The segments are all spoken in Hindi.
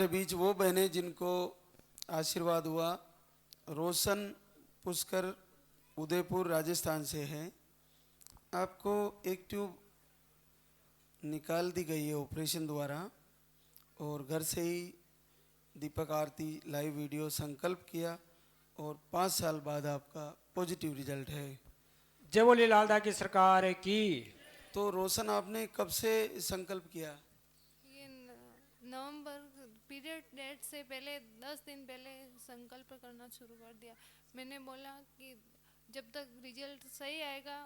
हमारे बीच वो बहनें जिनको आशीर्वाद हुआ, रोशन पुष्कर उदयपुर राजस्थान से हैं। आपको एक ट्यूब निकाल दी गई है ऑपरेशन द्वारा और घर से ही दीपक आरती लाइव वीडियो संकल्प किया और 5 साल बाद आपका पॉजिटिव रिजल्ट है। जय बोले लालदा की सरकार की। तो रोशन आपने कब से संकल्प किया? ये नवंबर पीरियड डेट से पहले 10 दिन पहले संकल्प करना शुरू कर दिया। मैंने बोला कि जब तक रिजल्ट सही आएगा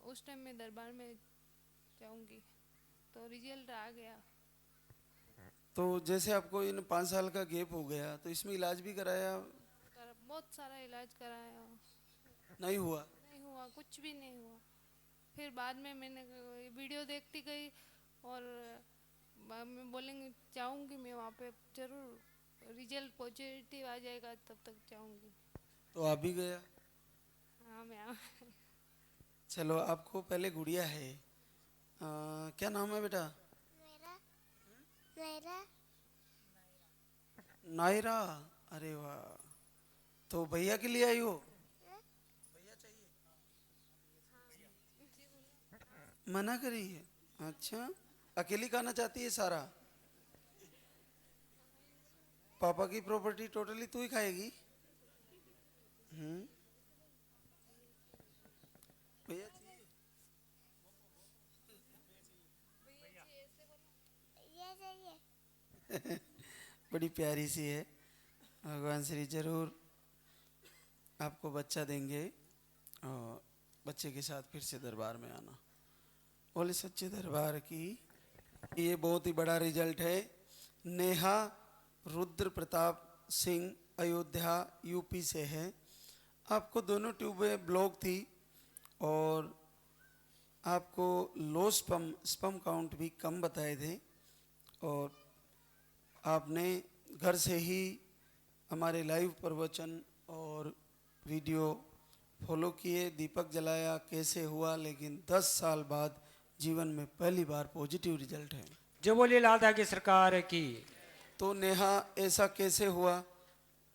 उस टाइम मैं दरबार में जाऊंगी, तो रिजल्ट आ गया। तो जैसे आपको इन 5 साल का गैप हो गया तो इसमें इलाज भी कराया? बहुत सारा इलाज कराया, नहीं हुआ? नहीं हुआ, कुछ भी नहीं हुआ। फिर बाद में मैंने वीडियो देखती गई और मैं बोलेंगी जाऊंगी, मैं वहाँ पे जरूर रिजल्ट पॉजिटिव आ जाएगा तब तक जाऊंगी। तो आप भी गया? हाँ मैं चलो, आपको पहले गुड़िया है, क्या नाम है बेटा? मेरा मेरा नायरा। अरे वाह, तो भैया के लिए आई हो? भैया चाहिए? मना करी है? अच्छा, अकेली खाना चाहती है सारा? पापा की प्रॉपर्टी टोटली तू ही खाएगी? भैया चाहिए? ये चाहिए। बड़ी प्यारी सी है। भगवान श्री जरूर आपको बच्चा देंगे और बच्चे के साथ फिर से दरबार में आना। बोले सच्चे दरबार की। ये बहुत ही बड़ा रिजल्ट है। नेहा रुद्र प्रताप सिंह अयोध्या यूपी से है। आपको दोनों ट्यूबें ब्लॉक थी और आपको लो स्पम काउंट भी कम बताए थे और आपने घर से ही हमारे लाइव प्रवचन और वीडियो फॉलो किए, दीपक जलाया, कैसे हुआ, लेकिन 10 साल बाद जीवन में पहली बार पॉजिटिव रिजल्ट है। जय बोले लालदा की सरकार की। तो नेहा, ऐसा कैसे हुआ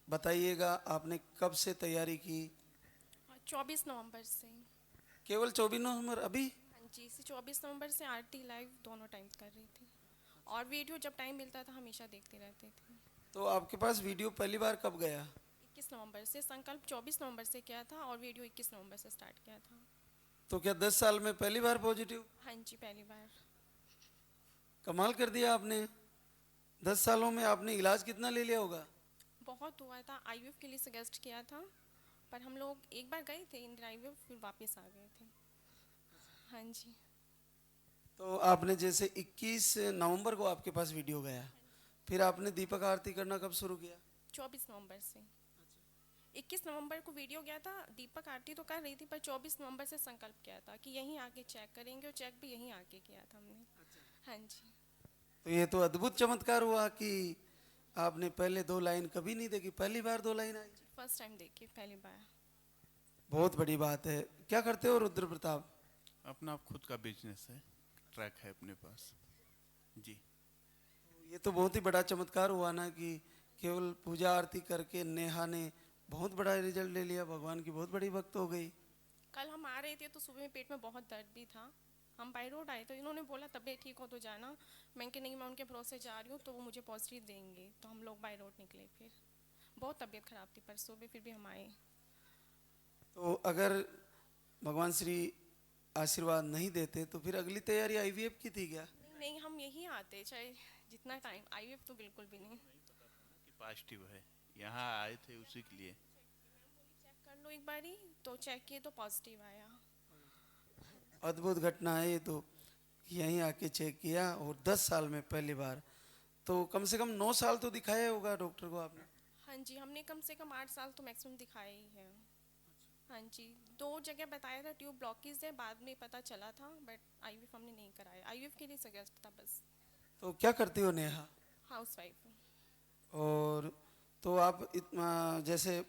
बताइएगा? आपने कब से तैयारी की? 24 नवंबर से। केवल 24 नवंबर? अभी? हाँ जी, इसी 24 नवंबर से आरती लाइव दोनों टाइम कर रही थी और वीडियो जब टाइम मिलता था हमेशा देखते रहते थे। तो आपके पास वीडियो पहली बार कब गया? 21 नवंबर से। संकल्प 24 नवंबर से किया था और वीडियो 21 नवंबर से स्टार्ट किया था। तो क्या 10 साल में पहली बार पॉजिटिव? हाँ जी, पहली बार। कमाल कर दिया आपने। 10 सालों में आपने इलाज कितना ले लिया होगा? बहुत हुआ था। आईवीएफ के लिए सजेस्ट किया था पर हम लोग एक बार गए थे इंदिरा आईवीएफ, फिर वापस आ गए थे। हाँ जी। तो आपने जैसे 21 नवंबर को आपके पास वीडियो गया, फिर आपने दीपक आरती करना कब शुरू किया? 24 नवंबर से। 21 नवंबर को वीडियो गया था, दीपक आरती तो कर रही थी पर 24 नवंबर से संकल्प किया था कि यहीं आके चेक करेंगे और चेक भी यहीं आके किया था हमने। हाँ जी। तो ये तो अद्भुत चमत्कार हुआ कि आपने पहले 2 लाइन कभी नहीं देखी, पहली बार 2 लाइन आई। फर्स्ट टाइम देखी, पहली बार। बहुत बड़ी बात है। क्या करते हो रुद्र प्रताप? अपना खुद का बिजनेस है, ट्रैक है अपने पास जी। ये तो बहुत ही बड़ा चमत्कार हुआ ना कि केवल पूजा आरती करके नेहा ने बहुत बड़ा रिजल्ट ले लिया। भगवान की बहुत बड़ी भक्त हो गई। कल हम आ रहे थे तो सुबह में पेट में बहुत दर्द भी था। हम बाई रोड आए तो इन्होंने बोला तबीयत ठीक हो तो जाना। मैं कि नहीं, मैं उनके भरोसे जा रही हूँ तो वो मुझे पॉजिटिव देंगे। तो हम लोग बाई रोड निकले। फिर बहुत तबीयत ख़राब थी पर सुबह फिर भी हम आए। तो अगर भगवान श्री आशीर्वाद नहीं देते तो फिर अगली तैयारी आईवीएफ की थी क्या? नहीं, हम यहीं आते चाहे जितना टाइम। आईवीएफ तो बिल्कुल भी नहीं। कि पॉजिटिव है, यहाँ आए थे उसी के लिए। चेक कर लो एक बारी, तो चेक किए तो पॉजिटिव आया। अद्भुत घटना है ये तो। यहीं आके चेक किया और 10 साल में पहली बार। तो कम से कम 9 साल तो दिखाया होगा डॉक्टर को आपने? हाँ जी, हमने कम से कम 8 साल तो मैक्सिमम दिखाया ही है। हाँ जी, 2 जगह बताया था ट्यूब ब्लॉकेज है, बाद में पता चला था बट आईवीएफ हमने नहीं कराया। आईवीएफ के लिए सजेस्ट था बस। तो क्या करती हो नेहा? House wife. और तो आप इतना जैसे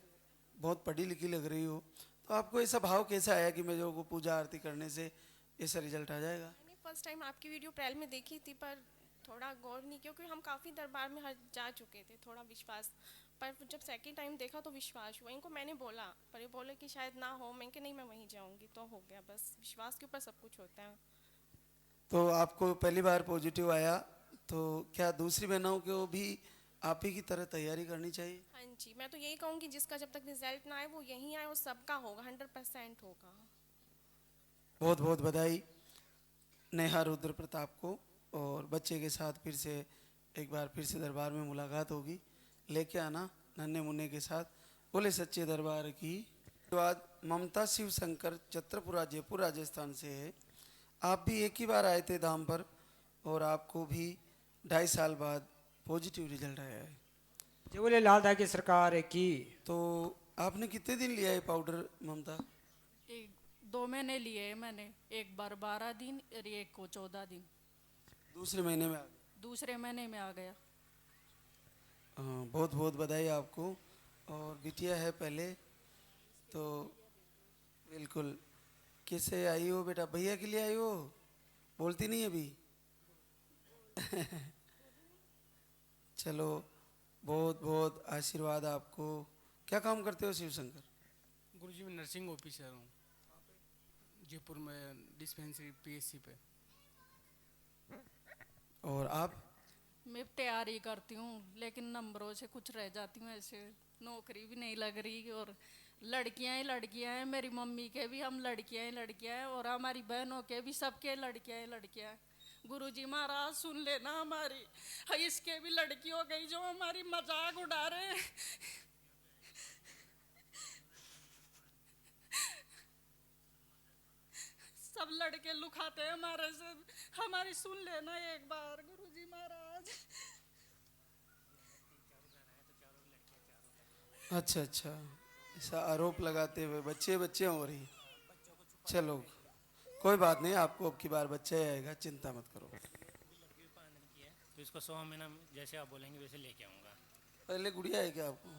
बहुत पढ़ी लिखी लग रही हो, तो आपको ऐसा भाव कैसे आया कि मेरे को पूजा आरती करने से ऐसा रिजल्ट आ जाएगा? मैंने फर्स्ट टाइम आपकी वीडियो अप्रैल में देखी थी पर थोड़ा गौर नहीं किया, क्योंकि हम काफ़ी दरबार में हर जा चुके थे, थोड़ा विश्वास। पर जब सेकंड टाइम देखा तो विश्वास हुआ। इनको मैंने बोला, पर ये बोले कि शायद ना हो। मैं कि नहीं, मैं वहीं जाऊंगी। तो हो गया, बस विश्वास के ऊपर सब कुछ होता है। तो आपको पहली बार पॉजिटिव आया, तो क्या दूसरी बहनों को भी आप ही की तरह तैयारी करनी चाहिए? हाँ जी, मैं तो यही कहूँगी जिसका जब तक रिजल्ट ना आए वो यहीं आए, और सबका होगा, 100% होगा। बहुत बहुत बधाई नेहा रुद्र प्रताप को। और बच्चे के साथ फिर से एक बार फिर से दरबार में मुलाकात होगी, लेके आना नन्हे मुन्ने के साथ। बोले सच्चे दरबार की। बाद ममता शिव शंकर छत्रपुरा जयपुर राजस्थान से है। आप भी एक ही बार आए थे धाम पर और आपको भी 2.5 साल बाद पॉजिटिव रिजल्ट आया है। जय बोले लाल की सरकार की। तो आपने कितने दिन लिया है पाउडर ममता? 2 महीने लिए हैं मैंने, एक बार 12 दिन और एक को 14 दिन। दूसरे महीने में आ गए? दूसरे महीने में आ गया। बहुत बहुत बधाई आपको। और बिटिया है पहले तो बिल्कुल। किससे आई हो बेटा? भैया के लिए आई हो? बोलती नहीं अभी? चलो, बहुत बहुत आशीर्वाद आपको। क्या काम करते हो शिव शंकर? गुरुजी मैं नर्सिंग ऑफिसर हूँ जयपुर में, डिस्पेंसरी पीएससी पे। और आप? मैं तैयारी करती हूँ लेकिन नंबरों से कुछ रह जाती हूँ, ऐसे नौकरी भी नहीं लग रही। और लड़कियां ही लड़कियां हैं, मेरी मम्मी के भी हम लड़कियां ही लड़कियां हैं, और हमारी बहनों के भी सबके लड़कियां ही लड़कियां हैं। गुरुजी महाराज सुन लेना हमारी, इसके भी लड़की हो गई जो हमारी मजाक उड़ा रहे हैं। सब लड़के लुकाते हैं हमारे से, हमारी सुन लेना एक बार गुरुजी महाराज। अच्छा अच्छा, ऐसा आरोप लगाते हुए बच्चे बच्चे हो रही। चलो कोई बात नहीं, आपको अब की बार बच्चा ही आएगा, चिंता मत करो। तो इसको 100 महीना जैसे आप बोलेंगे वैसे लेके आऊँगा। पहले गुड़िया है क्या आपको?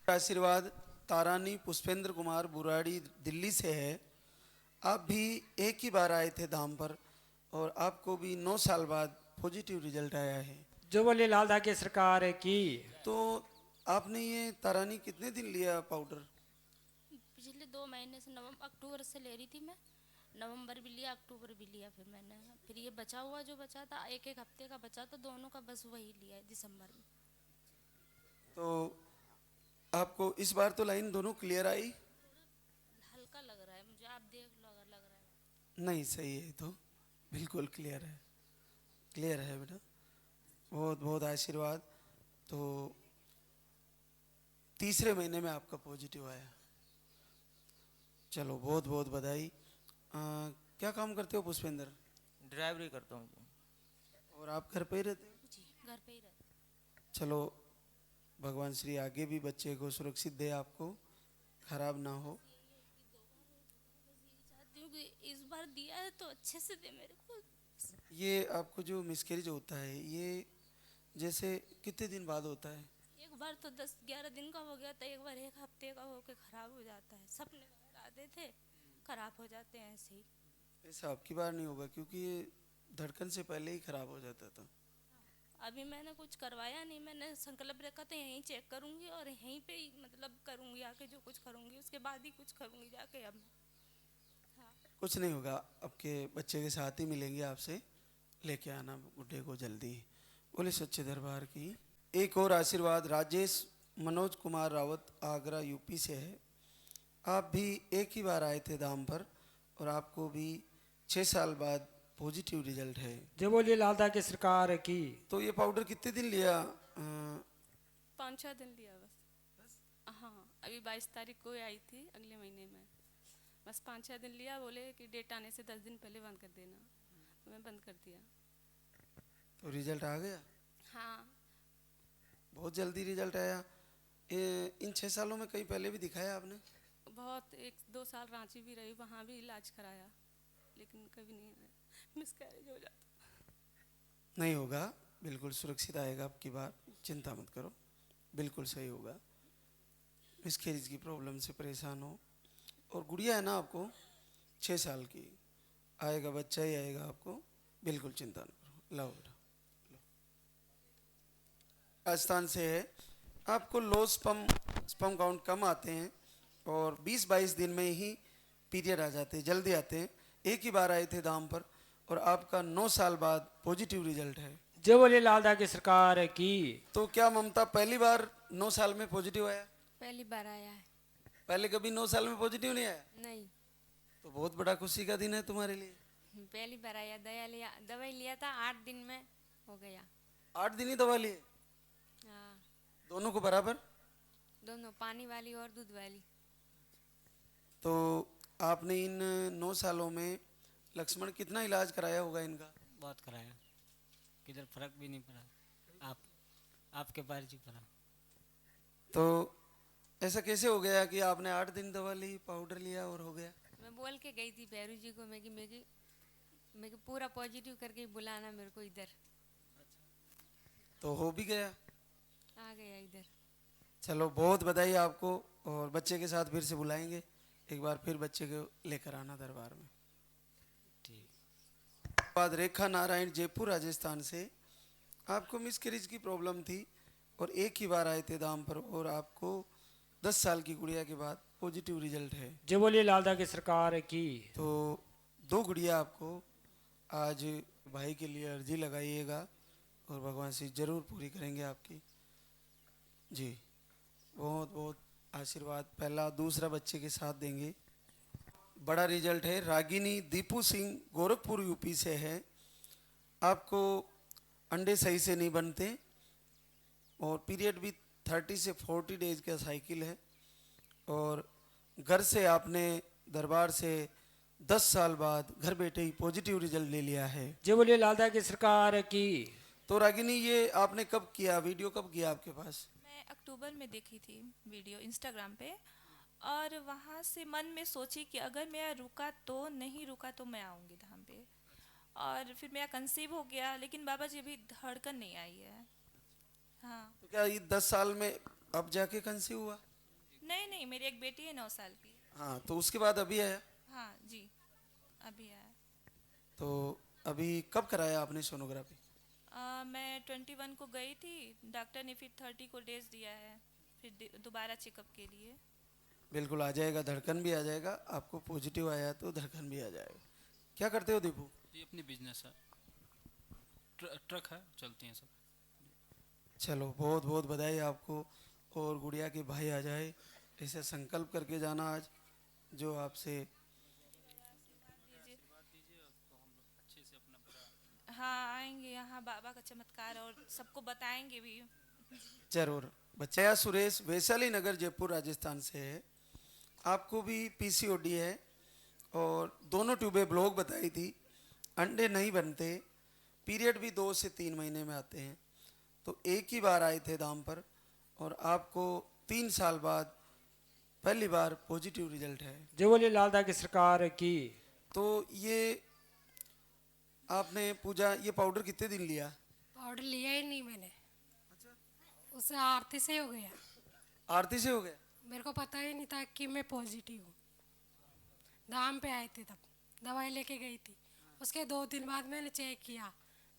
आशीर्वाद तारानी पुष्पेंद्र कुमार बुराड़ी दिल्ली से है। आप भी एक ही बार आए थे धाम पर और आपको भी 9 साल बाद पॉजिटिव रिजल्ट आया है। जो बोले लाल की सरकार की। तो आपने ये तारानी कितने दिन लिया पाउडर? पिछले 2 महीने से, अक्टूबर से ले रही थी मैं। नवंबर भी लिया, अक्टूबर भी लिया। फिर ये बचा हुआ जो बचा था, एक हफ्ते का बचा था, दोनों का बस वही लिया है दिसंबर में। तो आपको इस बार तो लाइन दोनों क्लियर आई? हल्का लग रहा है मुझे, आप देख लो अगर लग रहा है। नहीं सही है, तो बिल्कुल क्लियर है, क्लियर है बेटा। बहुत बहुत आशीर्वाद। तो तीसरे महीने में आपका पॉजिटिव आया। चलो बहुत बहुत बधाई। क्या काम करते हो पुष्पेंद्र? ड्राइवरी करता हूँ। और आप घर पे ही रहते हो? जी घर पे ही रहते। चलो भगवान श्री आगे भी बच्चे को सुरक्षित दे, आपको खराब ना हो। चाहती हूँ कि इस बार दिया है तो अच्छे से दे मेरे को। ये आपको जो मिसकैरेज होता है ये जैसे कितने दिन बाद होता है? एक बार तो 10-11 दिन का हो गया था, एक बार 1 हफ्ते का होके खराब हो जाता है। सपने वगैरह आते थे, खराब हो जाते हैं ऐसे ही। ऐसा आपकी बार नहीं होगा क्योंकि ये धड़कन से पहले ही खराब हो जाता था। अभी मैंने कुछ करवाया नहीं, मैंने संकल्प रखा था यहीं चेक करूंगी और यहीं पे ही मतलब करूंगी आके, जो कुछ करूंगी उसके बाद ही कुछ करूंगी जाके। अब हाँ कुछ नहीं होगा, आपके बच्चे के साथ ही मिलेंगे आपसे। लेके आना गुड्डे को जल्दी। बोले सच्चे दरबार की। एक और आशीर्वाद राजेश मनोज कुमार रावत आगरा यूपी से है। आप भी एक ही बार आए थे धाम पर और आपको भी 6 साल बाद पॉजिटिव रिजल्ट है। जय बोलिए लाल की सरकार की। तो ये पाउडर कितने दिन लिया? 5-6 दिन लिया बस। हाँ, अभी 22 तारीख को आई थी, अगले महीने में। बस 5-6 दिन लिया, बोले कि डेट आने से 10 दिन पहले बंद कर देना। तो मैं बंद कर दिया। तो रिजल्ट आ गया? हाँ, बहुत जल्दी रिजल्ट आया। इन 6 सालों में कहीं पहले भी दिखाया आपने? बहुत 1-2 साल रांची भी रही, वहाँ भी इलाज कराया, लेकिन कभी नहीं मिसकैरेज हो जाता। नहीं होगा, बिल्कुल सुरक्षित आएगा आपकी बार, चिंता मत करो, बिल्कुल सही होगा। मिसकैरेज की प्रॉब्लम से परेशान हो और गुड़िया है ना आपको? 6 साल की, आएगा बच्चा ही आएगा आपको, बिल्कुल चिंता न करो। लाओ बेटा, राजस्थान से है, आपको लो स्पर्म काउंट कम आते हैं और 20-22 दिन में ही पीरियड आ जाते हैं, जल्दी आते हैं। एक ही बार आए थे दाम पर और आपका 9 साल बाद पॉजिटिव रिजल्ट है। जय बोले लालदा की सरकार की। तो क्या ममता पहली बार 9 साल में पॉजिटिव आया? पहली बार आया है। पहले कभी 9 साल में पॉजिटिव नहीं आया? नहीं, तो बहुत बड़ा खुशी का दिन है तुम्हारे लिए। पहली बार आया। दवाई लिया था, 8 दिन में हो गया। 8 दिन ही दवा लिए? हाँ, दोनों को बराबर? दोनों, पानी वाली और दूध वाली। तो आपने इन 9 सालों में लक्ष्मण कितना इलाज कराया होगा इनका? बहुत कराया, किधर फर्क भी नहीं पड़ा। आपके पास जी पड़ा। तो ऐसा कैसे हो गया कि आपने 8 दिन दवा ली, पाउडर लिया और हो गया? मैं बोल के गई थी भैरू जी को, मैं कि पूरा पॉजिटिव करके बुलाना मेरे को इधर। तो हो भी गया? आ गया इधर। चलो बहुत बधाई आपको, और बच्चे के साथ फिर से बुलाएंगे, एक बार फिर बच्चे को लेकर आना दरबार में। ठीक। बाद रेखा नारायण, जयपुर राजस्थान से, आपको मिसकैरेज की प्रॉब्लम थी और एक ही बार आए थे दाम पर और आपको 10 साल की गुड़िया के बाद पॉजिटिव रिजल्ट है। जय बोले लालदा की सरकार की। तो 2 गुड़िया आपको आज भाई के लिए अर्जी लगाइएगा और भगवान से जरूर पूरी करेंगे आपकी जी। बहुत बहुत आशीर्वाद पहला दूसरा बच्चे के साथ देंगे। बड़ा रिजल्ट है। रागिनी दीपू सिंह, गोरखपुर यूपी से है। आपको अंडे सही से नहीं बनते और पीरियड भी 30 से 40 डेज का साइकिल है और घर से आपने दरबार से 10 साल बाद घर बैठे ही पॉजिटिव रिजल्ट ले लिया है। जय बोले लालदा की सरकार की। तो रागिनी ये आपने कब किया, वीडियो कब किया आपके पास? मैं अक्टूबर में देखी थी वीडियो इंस्टाग्राम पे, और वहाँ से मन में सोची कि अगर मैं रुका तो, नहीं रुका तो मैं आऊँगी धाम पे। और फिर मेरा कंसीव हो गया, लेकिन बाबा जी अभी धड़कन नहीं आई है। हाँ। तो क्या ये 10 साल में अब जाके कंसीव हुआ? नहीं नहीं, मेरी एक बेटी है 9 साल की। हाँ, तो उसके बाद अभी आया? हाँ जी, अभी आया। तो अभी कब कराया आपने सोनोग्राफी? मैं 21 को गई थी, डॉक्टर ने फिर 30 को डेज दिया है, फिर दोबारा चेकअप के लिए। बिल्कुल आ जाएगा, धड़कन भी आ जाएगा। आपको पॉजिटिव आया तो धड़कन भी आ जाएगा। क्या करते हो दीपू? ये अपनी बिजनेस है, ट्रक है, चलती हैं सब। चलो बहुत बहुत बधाई आपको, और गुड़िया के भाई आ जाए, ऐसे संकल्प करके जाना आज जो आपसे। हाँ, आएंगे यहाँ, बाबा का चमत्कार और सबको बताएंगे भी जरूर। बच्चा सुरेश, वैशाली नगर, जयपुर राजस्थान से है। आपको भी पीसीओडी है और दोनों ट्यूबें ब्लॉक बताई थी, अंडे नहीं बनते, पीरियड भी 2 से 3 महीने में आते हैं। तो एक ही बार आए थे दाम पर और आपको 3 साल बाद पहली बार पॉजिटिव रिजल्ट है। जय बोले लालदा की सरकार की। तो ये आपने पूजा, ये पाउडर कितने दिन लिया? पाउडर लिया ही नहीं मैंने। उससे आरती से हो गया। आरती से हो गया? मेरे को पता ही नहीं था कि मैं पॉजिटिव हूँ। दाम पे आए थे तब, दवाई लेके गई थी। उसके 2 दिन बाद मैंने चेक किया,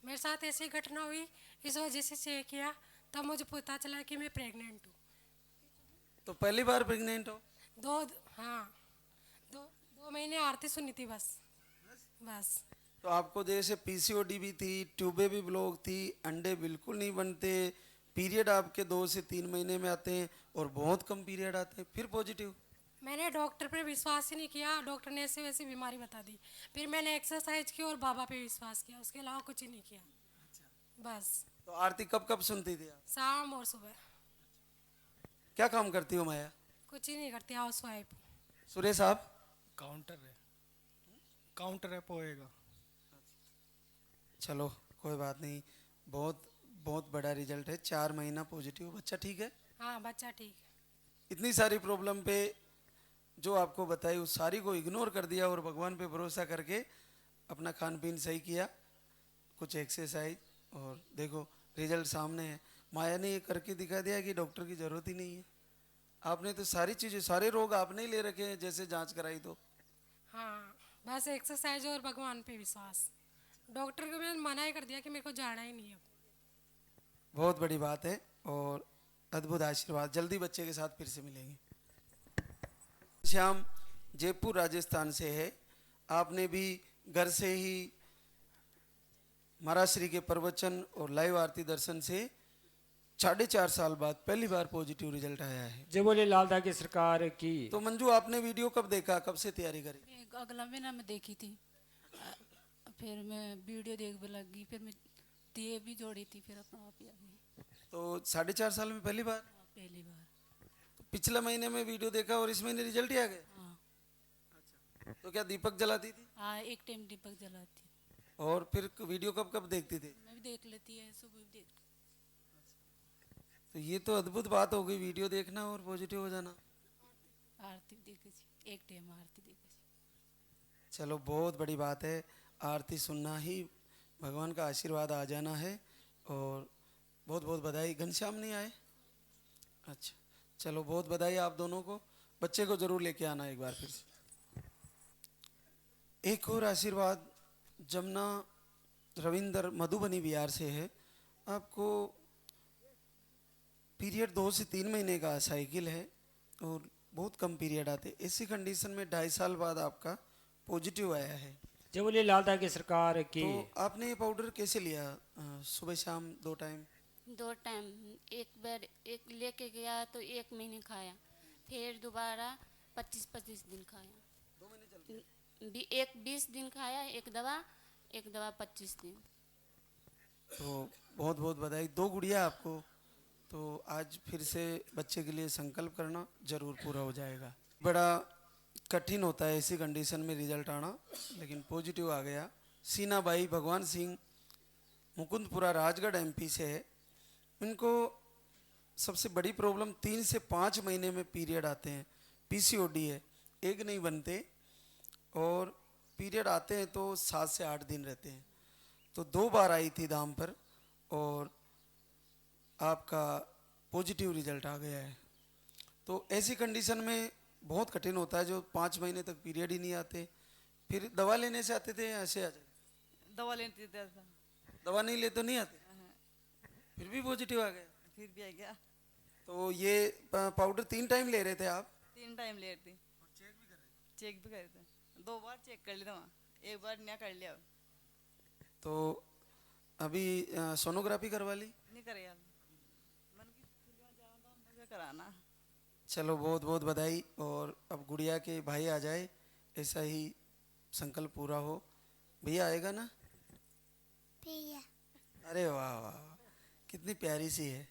मेरे साथ ऐसी घटना हुई, इस वजह से चेक किया, तब मुझे पता चला कि मैं प्रेग्नेंट हूँ। तो पहली बार प्रेग्नेंट हो? 2 महीने आरती सुनी थी बस। तो आपको जैसे पीसीओडी भी थी, ट्यूबें भी ब्लॉक थी, अंडे बिल्कुल नहीं बनते, पीरियड आपके 2 से 3 महीने में आते हैं और बहुत कम पीरियड आते हैं, फिर पॉजिटिव। मैंने डॉक्टर पे विश्वास ही नहीं किया, डॉक्टर ने ऐसे वैसी बीमारी बता दी। फिर मैंने एक्सरसाइज की और बाबा पे विश्वास किया, उसके अलावा कुछ ही नहीं किया। बस। तो आरती कब कब सुनती थी आप? शाम और सुबह। क्या काम करती हो माया? कुछ ही नहीं करती, हाउस वाइफ। सुरेश साहब? काउंटर है पोएगा। चलो कोई बात नहीं, बहुत बहुत बड़ा रिजल्ट है। 4 महीना पॉजिटिव। बच्चा ठीक है? हाँ, बच्चा ठीक। इतनी सारी प्रॉब्लम पे जो आपको बताई उस सारी को इग्नोर कर दिया और भगवान पे भरोसा करके अपना खान पीन सही किया, कुछ एक्सरसाइज, और देखो रिजल्ट सामने है। माया ने ये करके दिखा दिया कि डॉक्टर की ज़रूरत ही नहीं है। आपने तो सारी चीज़ें, सारे रोग आपने ही ले रखे हैं जैसे जांच कराई तो। हाँ, बस एक्सरसाइज और भगवान पे विश्वास। डॉक्टर को मैंने मना ही कर दिया कि मेरे को जाना ही नहीं है अब। बहुत बड़ी बात है और अद्भुत आशीर्वाद। जल्दी बच्चे के साथ फिर से मिलेंगे। श्याम जयपुर राजस्थान से है। आपने भी घर से ही महाराज श्री के प्रवचन और लाइव आरती दर्शन से 4.5 साल बाद पहली बार पॉजिटिव रिजल्ट आया है। जय बोले लालदा की सरकार की। तो मंजू, आपने वीडियो कब देखा, कब से तैयारी करी? अगला महीना में देखी थी, फिर मैं वीडियो देख लगी, फिर मैं दिए भी जोड़ी थी, फिर अपना आप ही आ गई। तो 4.5 साल में पहली बार? पहली बार। तो पिछले महीने में वीडियो देखा और इस महीने रिजल्ट ही आ गया? हाँ। अच्छा। तो क्या दीपक जलाती थी? हाँ, एक टाइम दीपक जलाती। और फिर वीडियो कब कब देखती थी? मैं भी देख लेती है, सुबह भी देख। तो ये तो अद्भुत बात हो गई, वीडियो देखना और पॉजिटिव हो जाना। आरती देखी, एक टाइम आरती देखी। चलो, बहुत बड़ी बात है। आरती सुनना ही भगवान का आशीर्वाद आ जाना है। और बहुत बहुत बधाई। घनश्याम नहीं आए? अच्छा, चलो, बहुत बधाई आप दोनों को। बच्चे को जरूर लेके आना एक बार फिर से। एक और आशीर्वाद जमुना रविंदर मधुबनी बिहार से है। आपको पीरियड 2 से 3 महीने का साइकिल है और बहुत कम पीरियड आते। ऐसी कंडीशन में 2.5 साल बाद आपका पॉजिटिव आया है। जय बोले लालदा की सरकार की। तो आपने ये पाउडर कैसे लिया? सुबह शाम 2 टाइम? 2 टाइम। एक बार एक लेके गया तो 1 महीने खाया, फिर दोबारा 25-25 दिन खाया। 2 महीने चलते? एक 20 दिन खाया एक दवा 25 दिन। तो बहुत बहुत बधाई। 2 गुड़िया आपको। तो आज फिर से बच्चे के लिए संकल्प करना, जरूर पूरा हो जाएगा। बड़ा कठिन होता है ऐसी कंडीशन में रिजल्ट आना, लेकिन पॉजिटिव आ गया। सीना बाई भगवान सिंह मुकुंदपुरा राजगढ़ एमपी से है। इनको सबसे बड़ी प्रॉब्लम 3 से 5 महीने में पीरियड आते हैं। पीसीओडी है, एक नहीं बनते, और पीरियड आते हैं तो 7 से 8 दिन रहते हैं। तो 2 बार आई थी धाम पर और आपका पॉजिटिव रिजल्ट आ गया है। तो ऐसी कंडीशन में बहुत कठिन होता है, जो 5 महीने तक पीरियड ही नहीं आते। फिर दवा लेने से आते थे या ऐसे आ जाते? दवा लेते थे। दवा नहीं ले तो नहीं आते? फिर भी पॉजिटिव आ गया? फिर भी आ गया। तो ये पाउडर 3 टाइम ले रहे थे आप? 3 टाइम ले रहे थे। चेक भी कर रहे थे? चेक भी कर रहे थे। 2 बार चेक कर लिया, एक बार नया कर लिया। तो अभी सोनोग्राफी करवा ली? नहीं करे यार, मन की जाना कराना। चलो, बहुत बहुत बधाई। और अब गुड़िया के भाई आ जाए, ऐसा ही संकल्प पूरा हो। भैया आएगा ना? भैया। अरे वाह वाह, कितनी प्यारी सी है।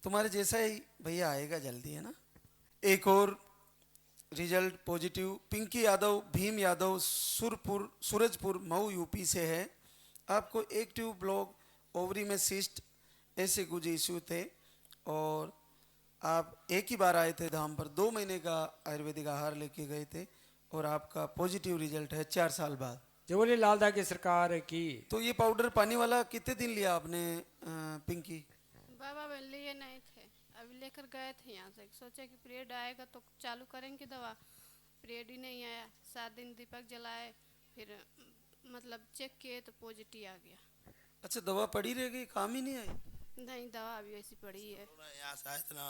तुम्हारे जैसा ही भैया आएगा जल्दी, है ना? एक और result positive Pinky Yadav Bhim Yadav Surajpur Mau UP से है। आपको एक ट्यूब ब्लॉक, ओवरी में सिस्ट, ऐसे कुछ इश्यू थे और आप एक ही बार आए थे धाम पर। 2 महीने का आयुर्वेदिक आहार लेके गए थे और आपका पॉजिटिव रिजल्ट है 4 साल बाद। जो बोले लालदा की सरकार की। तो ये पाउडर पानी वाला कितने दिन लिया आपने पिंकी? बाबा लिए नहीं थे, अभी लेकर गए थे यहाँ से। सोचे कि पीरियड आएगा तो चालू करेंगे दवा, पीरियड ही नहीं आया। 7 दिन दीपक जलाए, फिर मतलब चेक किए तो पॉजिटिव आ गया। अच्छा, दवा पड़ी रह गई, काम ही नहीं आई? नहीं, दवा अभी ऐसी पड़ी है। यहाँ से आए थे ना,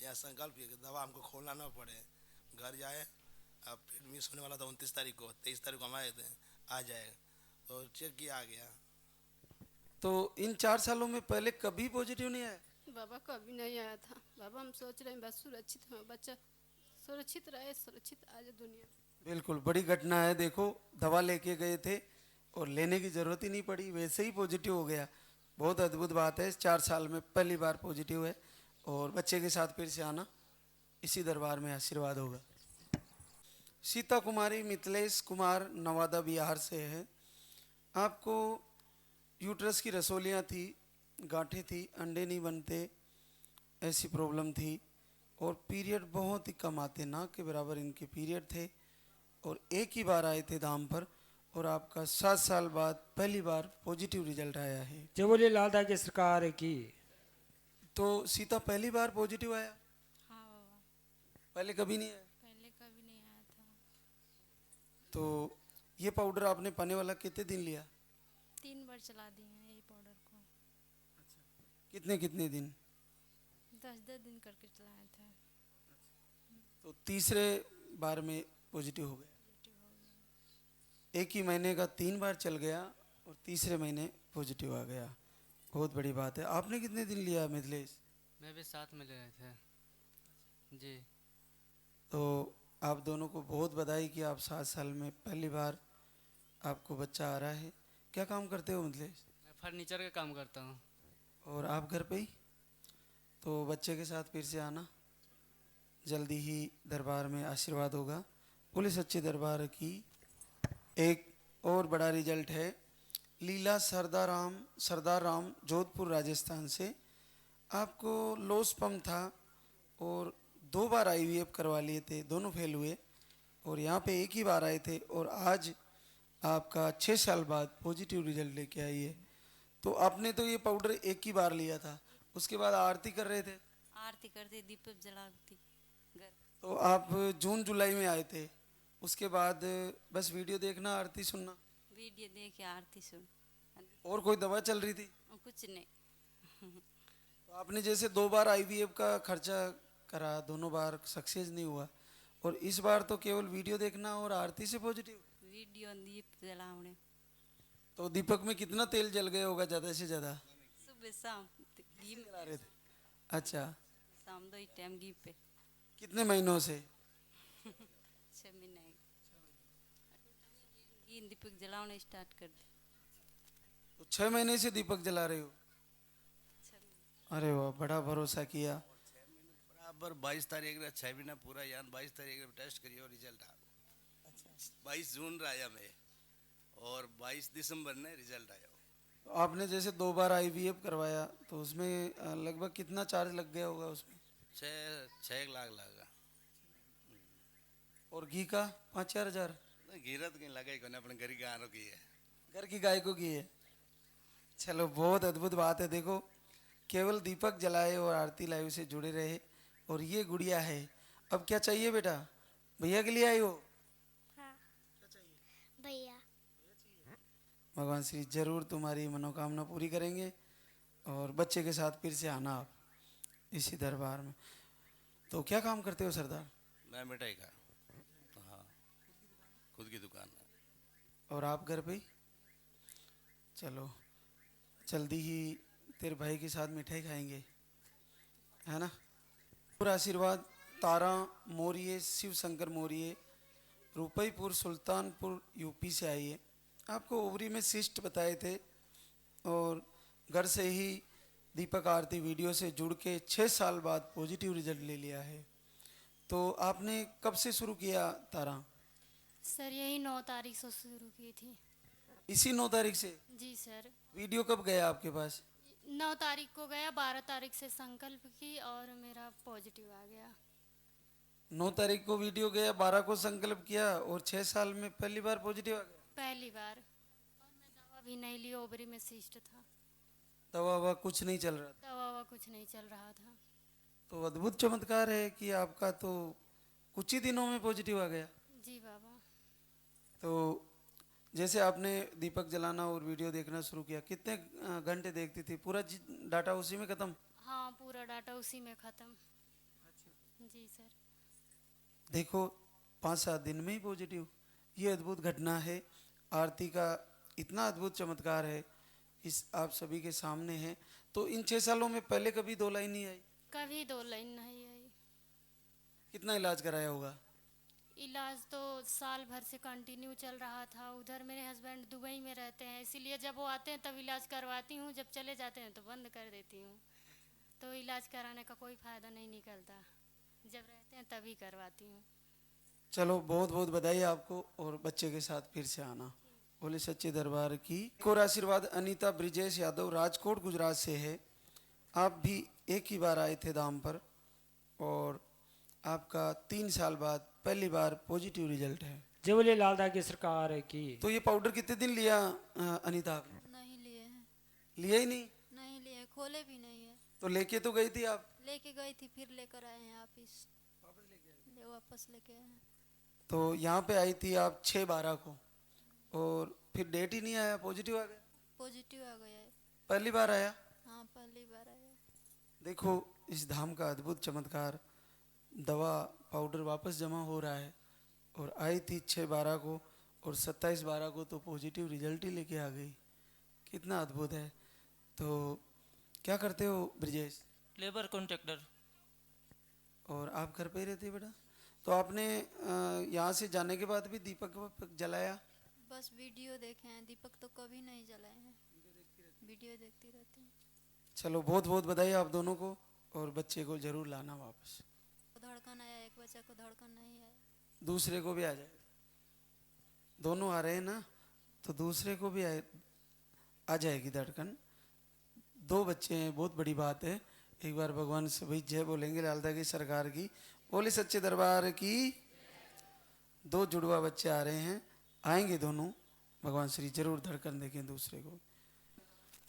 यहाँ संकल्प किया कि दवा हमको खोलना ना पड़े, घर जाए। अब पेट मिस होने वाला था 29 तारीख को, 23 तारीख को हम आए थे, आ जाएगा। तो चेक किया, आ गया। तो इन 4 सालों में पहले कभी पॉजिटिव नहीं आया? बाबा कभी नहीं आया था। बाबा हम सोच रहे हैं बस सुरक्षित हो, बच्चा सुरक्षित रहे, सुरक्षित आ जाए दुनिया। बिल्कुल, बड़ी घटना है। देखो, दवा लेके गए थे और लेने की जरूरत ही नहीं पड़ी, वैसे ही पॉजिटिव हो गया। बहुत अद्भुत बात है। 4 साल में पहली बार पॉजिटिव है और बच्चे के साथ फिर से आना, इसी दरबार में आशीर्वाद होगा। सीता कुमारी मिथिलेश कुमार नवादा बिहार से है। आपको यूट्रस की रसोलियाँ थी, गांठें थी, अंडे नहीं बनते, ऐसी प्रॉब्लम थी और पीरियड बहुत ही कम आते, ना के बराबर इनके पीरियड थे और एक ही बार आए थे धाम पर और आपका 7 साल बाद पहली बार पॉजिटिव रिजल्ट आया है। जो बोले लालदा की सरकार की। तो सीता पहली बार पॉजिटिव आया? हाँ बाबा। पहले कभी नहीं आया? पहले कभी नहीं आया था। तो ये पाउडर आपने पाने वाला कितने दिन लिया? 3 बार चला दिए हैं ये पाउडर को। कितने कितने दिन? 10-10 दिन करके चलाए थे। तो तीसरे बार में पॉजिटिव हो गया। एक ही महीने का 3 बार चल गया और तीसरे महीने पॉजिटिव आ गया। बहुत बड़ी बात है। आपने कितने दिन लिया मिथिलेश? मैं भी साथ में ले रहे थे जी। तो आप दोनों को बहुत बधाई कि आप 7 साल में पहली बार आपको बच्चा आ रहा है। क्या काम करते हो मिथिलेश? मैं फर्नीचर का काम करता हूँ। और आप घर पे ही? तो बच्चे के साथ फिर से आना, जल्दी ही दरबार में आशीर्वाद होगा। बोले सच्चे दरबार की। एक और बड़ा रिजल्ट है, लीला सरदार राम जोधपुर राजस्थान से। आपको लो स्पर्म था और 2 बार IVF करवा लिए थे, दोनों फेल हुए और यहाँ पे एक ही बार आए थे और आज आपका 6 साल बाद पॉजिटिव रिजल्ट लेके आई है। तो आपने तो ये पाउडर एक ही बार लिया था, उसके बाद आरती कर रहे थे? आरती करते, दीपक जलाती घर। तो आप जून जुलाई में आए थे, उसके बाद बस वीडियो देखना, आरती सुनना? वीडियो देख के आरती सुन। और कोई दवा चल रही थी? कुछ नहीं। तो आपने जैसे 2 बार IVF का खर्चा करा, दोनों बार सक्सेस नहीं हुआ और इस बार तो केवल वीडियो देखना और आरती से पॉजिटिव। वीडियो दीप जलावने। तो दीपक में कितना तेल जल गया होगा ज़्यादा से ज़्यादा? सुबह शाम घी में जला रहे थे। अच्छा, शाम 2 टाइम घी पे। कितने महीनों से? 6 महीने घी दीपक जलावने स्टार्ट कर दी। तो 6 महीने से दीपक जला रहे हो? अरे वाह, बड़ा भरोसा किया। बराबर 22 तारीख रे 6 महीना पूरा यान 22 तारीख रे टेस्ट करियो रिजल्ट आ। 22 जून रे आया मैं और 22 दिसंबर ने रिजल्ट आया। तो आपने जैसे 2 बार IVF करवाया तो उसमें लगभग कितना चार्ज लग गया होगा उसमें? 6 लाख लगा। और घी का 5-4 हज़ार? गिरत कहीं लगा ही कोने, अपने घर की गायों की है। घर की गाय को की है। चलो, बहुत अद्भुत बात है। देखो, केवल दीपक जलाए और आरती लाइव से जुड़े रहे और ये गुड़िया है। अब क्या चाहिए बेटा? भैया के लिए आई हो? हाँ। भैया। भगवान श्री जरूर तुम्हारी मनोकामना पूरी करेंगे और बच्चे के साथ फिर से आना आप इसी दरबार में। तो क्या काम करते हो सरदार? मैं मिठाई का, हाँ, खुद की दुकान है। और आप घर पे ही? चलो, जल्दी ही तेरे भाई के साथ मिठाई खाएंगे, है ना? पूरा आशीर्वाद तारा मौर्य, शिव शंकर मौर्य, रुपईपुर सुल्तानपुर यूपी से आई है। आपको ओवरी में सिस्ट बताए थे और घर से ही दीपक आरती वीडियो से जुड़ के 6 साल बाद पॉजिटिव रिजल्ट ले लिया है। तो आपने कब से शुरू किया तारा? सर यही 9 तारीख से शुरू की थी। इसी 9 तारीख से? जी सर। वीडियो कब गया आपके पास? 9 तारीख को गया, 12 तारीख से संकल्प की और मेरा पॉजिटिव आ गया। 9 तारीख को वीडियो गया, 12 को संकल्प किया और 6 साल में पहली बार पॉजिटिव आ गया? पहली बार। और मैं दवा भी नहीं ली, ओवरी में सिस्ट था। दवा ववा कुछ नहीं चल रहा था? दवा ववा कुछ नहीं चल रहा था। तो अद्भुत चमत्कार है कि आपका तो कुछ ही दिनों में पॉजिटिव आ गया। जी बाबा। तो जैसे आपने दीपक जलाना और वीडियो देखना शुरू किया, कितने घंटे देखती थी? पूरा डाटा उसी में खत्म? हाँ, पूरा डाटा उसी में खत्म। जी सर। देखो, 5-7 दिन में ही पॉजिटिव, ये अद्भुत घटना है। आरती का इतना अद्भुत चमत्कार है, इस आप सभी के सामने है। तो इन 6 सालों में पहले कभी 2 लाइन नहीं आई? कभी 2 लाइन नहीं आई। कितना इलाज कराया होगा? इलाज तो साल भर से कंटिन्यू चल रहा था। उधर मेरे हस्बैंड दुबई में रहते हैं, इसीलिए जब वो आते हैं तब इलाज करवाती हूँ, जब चले जाते हैं तो बंद कर देती हूँ। तो इलाज कराने का कोई फ़ायदा नहीं निकलता, जब रहते हैं तभी करवाती हूँ। चलो, बहुत बहुत बधाई आपको और बच्चे के साथ फिर से आना। बोले सच्चे दरबार की। एक और आशीर्वाद अनीता ब्रिजेश यादव, राजकोट गुजरात से है। आप भी एक ही बार आए थे दाम पर और आपका 3 साल बाद पहली बार पॉजिटिव रिजल्ट है। जय बोले लालदा की सरकार की। तो ये पाउडर कितने दिन लिया अनीता आपने? नहीं लिए हैं। लिया ही नहीं? नहीं लिए, खोले भी नहीं है। तो लेके तो गई थी आप? लेके गई थी, फिर लेकर आए हैं वापिस। वापस लेके आए हैं। तो यहाँ पे आई थी आप 6/12 को, और फिर डेट ही नहीं आया, पॉजिटिव आ गया। पॉजिटिव आ गया है। पहली बार आया। हाँ पहली बार आया। देखो इस धाम का अद्भुत चमत्कार, दवा पाउडर वापस जमा हो रहा है, और आई थी 6/12 को, और 27/12 को तो पॉजिटिव रिजल्ट ही लेके आ गई। कितना अद्भुत है। तो क्या करते हो ब्रिजेश? Labour contractor. और आप घर पे ही रहते हो बेटा? तो आपने यहाँ से जाने के बाद भी दीपक वीपक जलाया? बस वीडियो देखे हैं, दीपक तो कभी नहीं जलाए हैं, वीडियो देखती रहती हूँ। चलो बहुत बहुत बधाई आप दोनों को, और बच्चे को जरूर लाना वापस। धड़कन आया, एक बच्चा को धड़कन नहीं आया। दूसरे को भी आ जाए, दोनों आ रहे हैं ना, तो दूसरे को भी आ जाएगी धड़कन। 2 बच्चे हैं, बहुत बड़ी बात है। एक बार भगवान से भाई जय बोलेंगे लालदा की सरकार की, बोले सच्चे दरबार की। 2 जुड़वा बच्चे आ रहे हैं, आएंगे दोनों, भगवान श्री जरूर धड़कन देखें दूसरे को।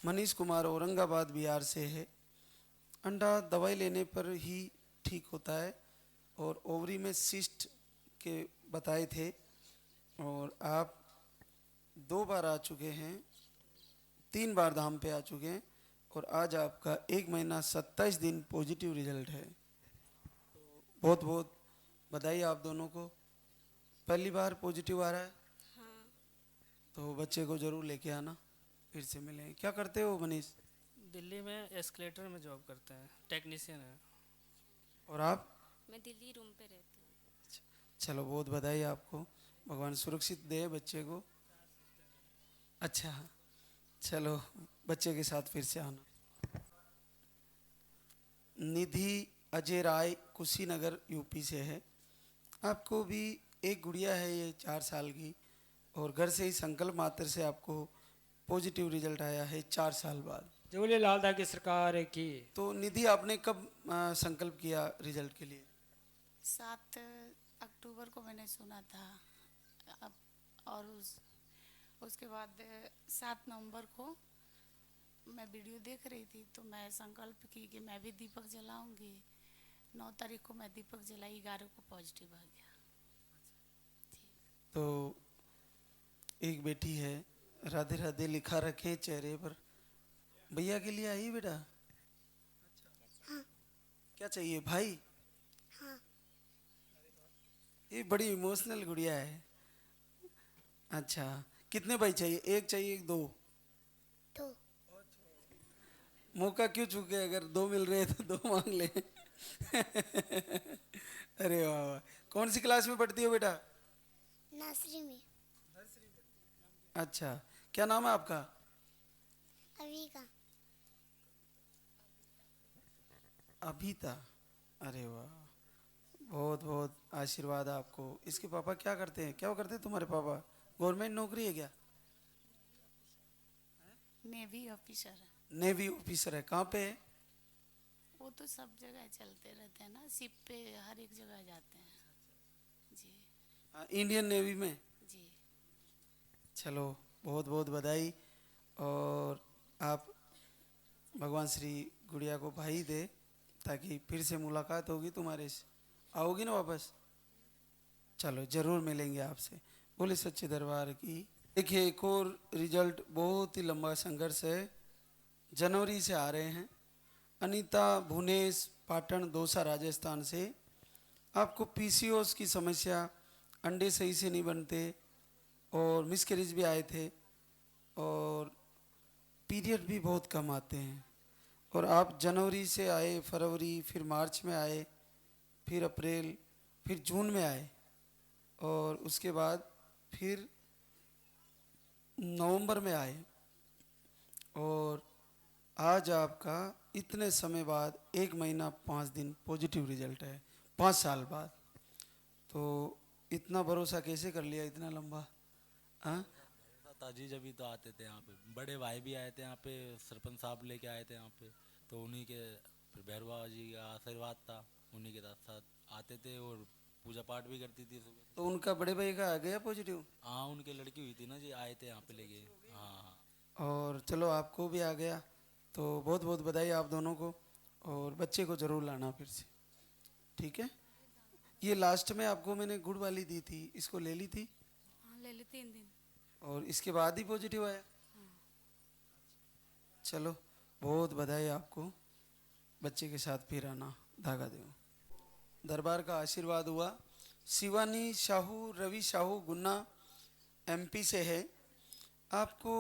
मनीष कुमार औरंगाबाद बिहार से है। अंडा दवाई लेने पर ही ठीक होता है, और ओवरी में सिस्ट के बताए थे, और आप 2 बार आ चुके हैं, 3 बार धाम पे आ चुके हैं, और आज आपका 1 महीना 27 दिन पॉजिटिव रिजल्ट है। बहुत बहुत बधाई आप दोनों को। पहली बार पॉजिटिव आ रहा है। हाँ। तो बच्चे को जरूर लेके आना, फिर से मिलेंगे। क्या करते हो मनीष? दिल्ली में एस्केलेटर में जॉब करते हैं, टेक्नीशियन है। और आप? मैं दिल्ली रूम पे रहती हूँ। चलो बहुत बधाई आपको, भगवान सुरक्षित दे बच्चे को। अच्छा चलो बच्चे के साथ फिर से आना। निधि अजय राय कुशीनगर यूपी से है। आपको भी एक गुड़िया है, ये 4 साल की, और घर से ही संकल्प मात्र से आपको पॉजिटिव रिजल्ट आया है 4 साल बाद। जोले लालदा की सरकार की। तो निधि आपने कब संकल्प किया रिजल्ट के लिए? 7 अक्टूबर को मैंने सुना था, और उसके बाद 7 नवंबर को मैं वीडियो देख रही थी, तो मैं संकल्प की कि मैं भी दीपक जलाऊंगी। 9 तारीख को मैं दीपक जलाई, 11 को पॉजिटिव आ गया। तो एक बेटी है, राधे राधे लिखा रखे चेहरे पर। भैया के लिए आई बेटा? हाँ। क्या चाहिए भाई? हाँ। ये बड़ी इमोशनल गुड़िया है। अच्छा कितने भाई चाहिए? 1 चाहिए, 2? 2। मौका क्यों चूके, अगर 2 मिल रहे हैं तो 2 मांग ले। अरे वाह वाह। कौन सी क्लास में पढ़ती हो बेटा? नर्सरी में। अच्छा क्या नाम है आपका? अविका। अभिता। अरे वाह, बहुत बहुत आशीर्वाद आपको। इसके पापा क्या करते हैं? क्या वो करते हैं तुम्हारे पापा? गवर्नमेंट नौकरी है क्या? नेवी ऑफिसर है। नेवी ऑफिसर है। कहाँ पे है? वो तो सब जगह चलते रहते हैं ना, शिप पे हर एक जगह जाते हैं जी। इंडियन नेवी में? जी। चलो बहुत बहुत बधाई। और आप भगवान श्री गुड़िया को भाई दे, ताकि फिर से मुलाकात होगी तुम्हारे से। आओगी ना वापस? चलो जरूर मिलेंगे आपसे। बोले सच्चे दरबार की। देखिए एक और रिजल्ट, बहुत ही लंबा संघर्ष है, जनवरी से आ रहे हैं। अनीता भुवनेश पाटन दौसा राजस्थान से। आपको पीसीओएस की समस्या, अंडे सही से नहीं बनते, और मिसकैरेज भी आए थे, और पीरियड भी बहुत कम आते हैं। और आप जनवरी से आए, फरवरी, फिर मार्च में आए, फिर अप्रैल, फिर जून में आए, और उसके बाद फिर नवंबर में आए, और आज आपका इतने समय बाद 1 महीना 5 दिन पॉजिटिव रिजल्ट है, 5 साल बाद। तो इतना भरोसा कैसे कर लिया इतना लंबा? हाँ ताजी जब भी तो आते थे यहाँ पे, बड़े भाई भी आए थे यहाँ पे, सरपंच साहब लेके आए थे यहाँ पे, तो उन्हीं के फिर भैरवा जी का आशीर्वाद था, उन्हीं के साथ आते थे, और पूजा पाठ भी करती थी सुबह। तो उनका बड़े भाई का आ गया पॉजिटिव? हाँ उनकी लड़की हुई थी ना जी, आए थे यहाँ पे लेके। हाँ और चलो आपको भी आ गया, तो बहुत बहुत बधाई आप दोनों को। और बच्चे को जरूर लाना फिर से, ठीक है? ये लास्ट में आपको मैंने गुड़ वाली दी थी, इसको ले ली थी हाँ ले ली 3 दिन। और इसके बाद ही पॉजिटिव आया? चलो बहुत बधाई आपको, बच्चे के साथ फिर आना, धागा दो। दरबार का आशीर्वाद हुआ। शिवानी शाहू, रवि शाहू गुन्ना एमपी से है। आपको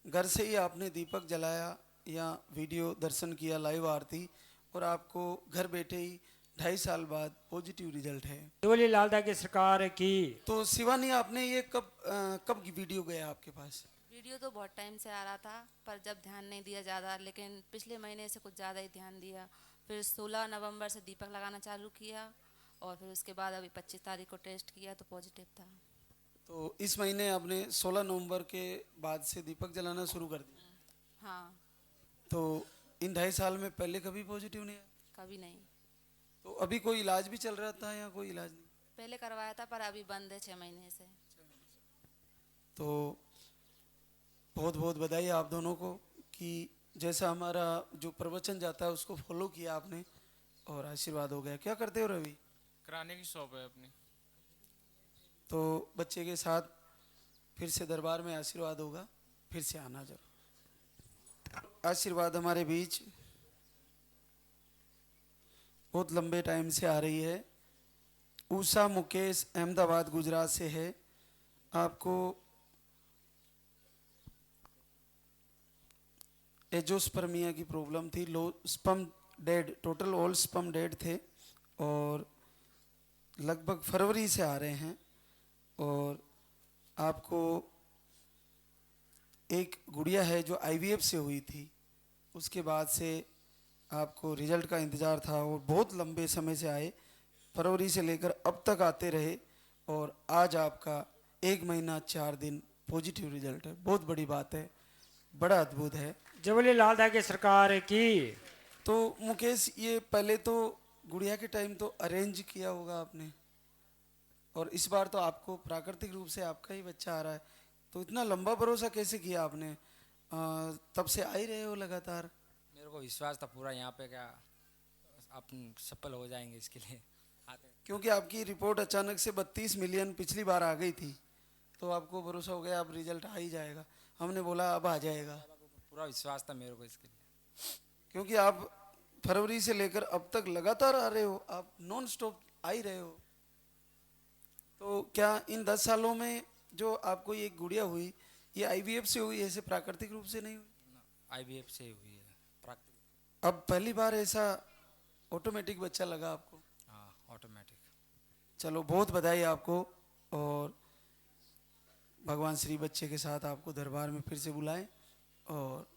घर से ही आपने दीपक जलाया या वीडियो दर्शन किया, लाइव आरती, और आपको घर बैठे ही 2.5 साल बाद पॉजिटिव रिजल्ट है। बोली लालदा की सरकार की। तो शिवानी आपने ये कब की वीडियो गया आपके पास? वीडियो तो बहुत टाइम से आ रहा था पर जब ध्यान नहीं दिया ज़्यादा, लेकिन पिछले महीने से कुछ ज़्यादा ही ध्यान दिया। फिर 16 नवंबर से दीपक लगाना चालू किया और फिर उसके बाद अभी 25 तारीख को टेस्ट किया तो पॉजिटिव था। तो इस महीने आपने 16 नवंबर के बाद से दीपक जलाना शुरू कर दिया? हाँ। तो इन 2.5 साल में पहले कभी पॉजिटिव नहीं आया? कभी नहीं। तो अभी कोई इलाज भी चल रहा था या कोई इलाज नहीं? पहले करवाया था पर अभी बंद है 6 महीने से। तो बहुत बहुत बधाई आप दोनों को कि जैसा हमारा जो प्रवचन जाता है उसको फॉलो किया आपने और आशीर्वाद हो गया। क्या करते हो रवि? कराने की शॉप है अपनी। तो बच्चे के साथ फिर से दरबार में आशीर्वाद होगा, फिर से आना जरूर। आशीर्वाद हमारे बीच बहुत लंबे टाइम से आ रही है। उषा मुकेश अहमदाबाद गुजरात से है। आपको एजोस्पर्मिया की प्रॉब्लम थी, low sperm dead, total all sperm dead थे और लगभग फरवरी से आ रहे हैं। और आपको एक गुड़िया है जो आईवीएफ से हुई थी, उसके बाद से आपको रिजल्ट का इंतज़ार था और बहुत लंबे समय से आए, फरवरी से लेकर अब तक आते रहे और आज आपका 1 महीना 4 दिन पॉजिटिव रिजल्ट है। बहुत बड़ी बात है, बड़ा अद्भुत है। जबली लालदा की सरकार की। तो मुकेश, ये पहले तो गुड़िया के टाइम तो अरेंज किया होगा आपने और इस बार तो आपको प्राकृतिक रूप से आपका ही बच्चा आ रहा है, तो इतना लंबा भरोसा कैसे किया आपने? तब से आ ही रहे हो लगातार। मेरे को विश्वास था पूरा यहाँ पे क्या अपन सफल हो जाएंगे, इसके लिए आते। क्योंकि आपकी रिपोर्ट अचानक से 32 मिलियन पिछली बार आ गई थी तो आपको भरोसा हो गया अब रिजल्ट आ ही जाएगा। हमने बोला अब आ जाएगा, पूरा विश्वास था मेरे को इसके लिए, क्योंकि आप फरवरी से लेकर अब तक लगातार आ रहे हो, आप नॉन स्टॉप आ ही रहे हो। तो क्या इन 10 सालों में जो आपको ये गुड़िया हुई ये आईवीएफ से हुई, ऐसे प्राकृतिक रूप से नहीं हुई? आईवीएफ से हुई है प्राकृतिक। अब पहली बार ऐसा ऑटोमेटिक बच्चा लगा आपको? हाँ, ऑटोमेटिक। चलो बहुत बधाई आपको और भगवान श्री बच्चे के साथ आपको दरबार में फिर से बुलाएं और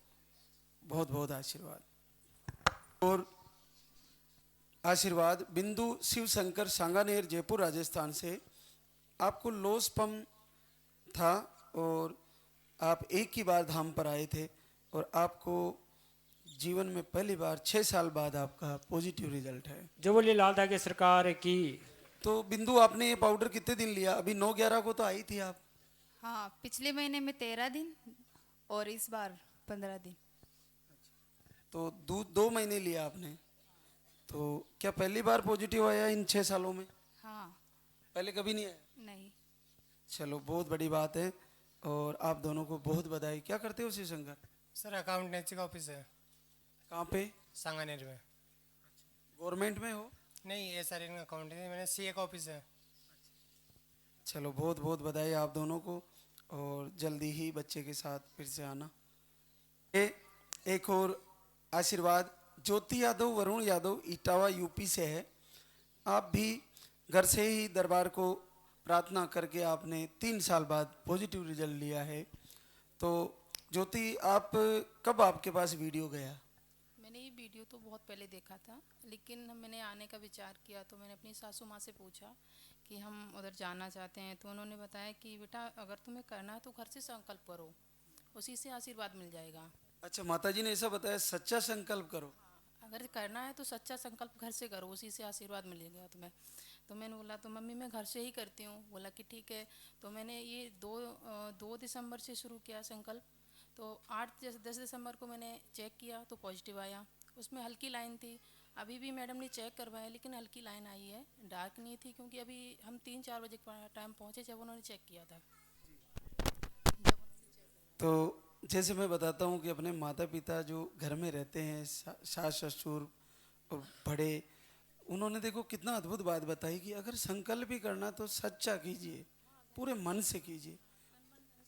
बहुत बहुत आशीर्वाद। और आशीर्वाद बिंदु शिव शंकर सांगानेर जयपुर राजस्थान से। आपको लो स्पर्म था और आप एक ही बार धाम पर आए थे और आपको जीवन में पहली बार 6 साल बाद आपका पॉजिटिव रिजल्ट है। जबली लालदा की सरकार की। तो बिंदु, आपने ये पाउडर कितने दिन लिया? अभी 9/11 को तो आई थी आप। हाँ, पिछले महीने में 13 दिन और इस बार 15 दिन। तो 2 महीने लिया आपने। तो क्या पहली बार पॉजिटिव आया इन 6 सालों में? हाँ। पहले कभी नहीं आया? नहीं। चलो बहुत बड़ी बात है और आप दोनों को बहुत बधाई। क्या करते हो शिवशंकर? सर अकाउंटेंसी का ऑफिस है। कहाँ पे? सांगानेर में। गवर्नमेंट में हो? नहीं, ये सर इनका अकाउंटेंसी, मैंने सीए का ऑफिस है। चलो बहुत बहुत बधाई आप दोनों को और जल्दी ही बच्चे के साथ फिर से आना। एक और आशीर्वाद ज्योति यादव, वरुण यादव इटावा यूपी से है। आप भी घर से ही दरबार को प्रार्थना करके आपने 3 साल बाद पॉजिटिव रिजल्ट लिया है। तो ज्योति, आप कब आपके पास वीडियो गया? मैंने ये वीडियो तो बहुत पहले देखा था, लेकिन मैंने आने का विचार किया तो मैंने अपनी सासू माँ से पूछा कि हम उधर जाना चाहते हैं, तो उन्होंने बताया कि बेटा अगर तुम्हें करना है तो घर से संकल्प करो, उसी से आशीर्वाद मिल जाएगा। अच्छा, माताजी ने ऐसा बताया, सच्चा संकल्प करो। अगर करना है तो सच्चा संकल्प घर से करो, उसी से आशीर्वाद मिलेगा तुम्हें। तो मैंने बोला तो मम्मी मैं घर से ही करती हूँ। बोला कि ठीक है। तो मैंने ये 2 दिसंबर से शुरू किया संकल्प। तो 8-10 दिसंबर को मैंने चेक किया तो पॉजिटिव आया। उसमें हल्की लाइन थी, अभी भी मैडम ने चेक करवाया लेकिन हल्की लाइन आई है, डार्क नहीं थी, क्योंकि अभी हम 3-4 बजे का टाइम पहुँचे जब उन्होंने चेक किया था। तो जैसे मैं बताता हूँ कि अपने माता पिता जो घर में रहते हैं, सास ससुर और बड़े, उन्होंने देखो कितना अद्भुत बात बताई कि अगर संकल्प भी करना तो सच्चा कीजिए, पूरे मन से कीजिए।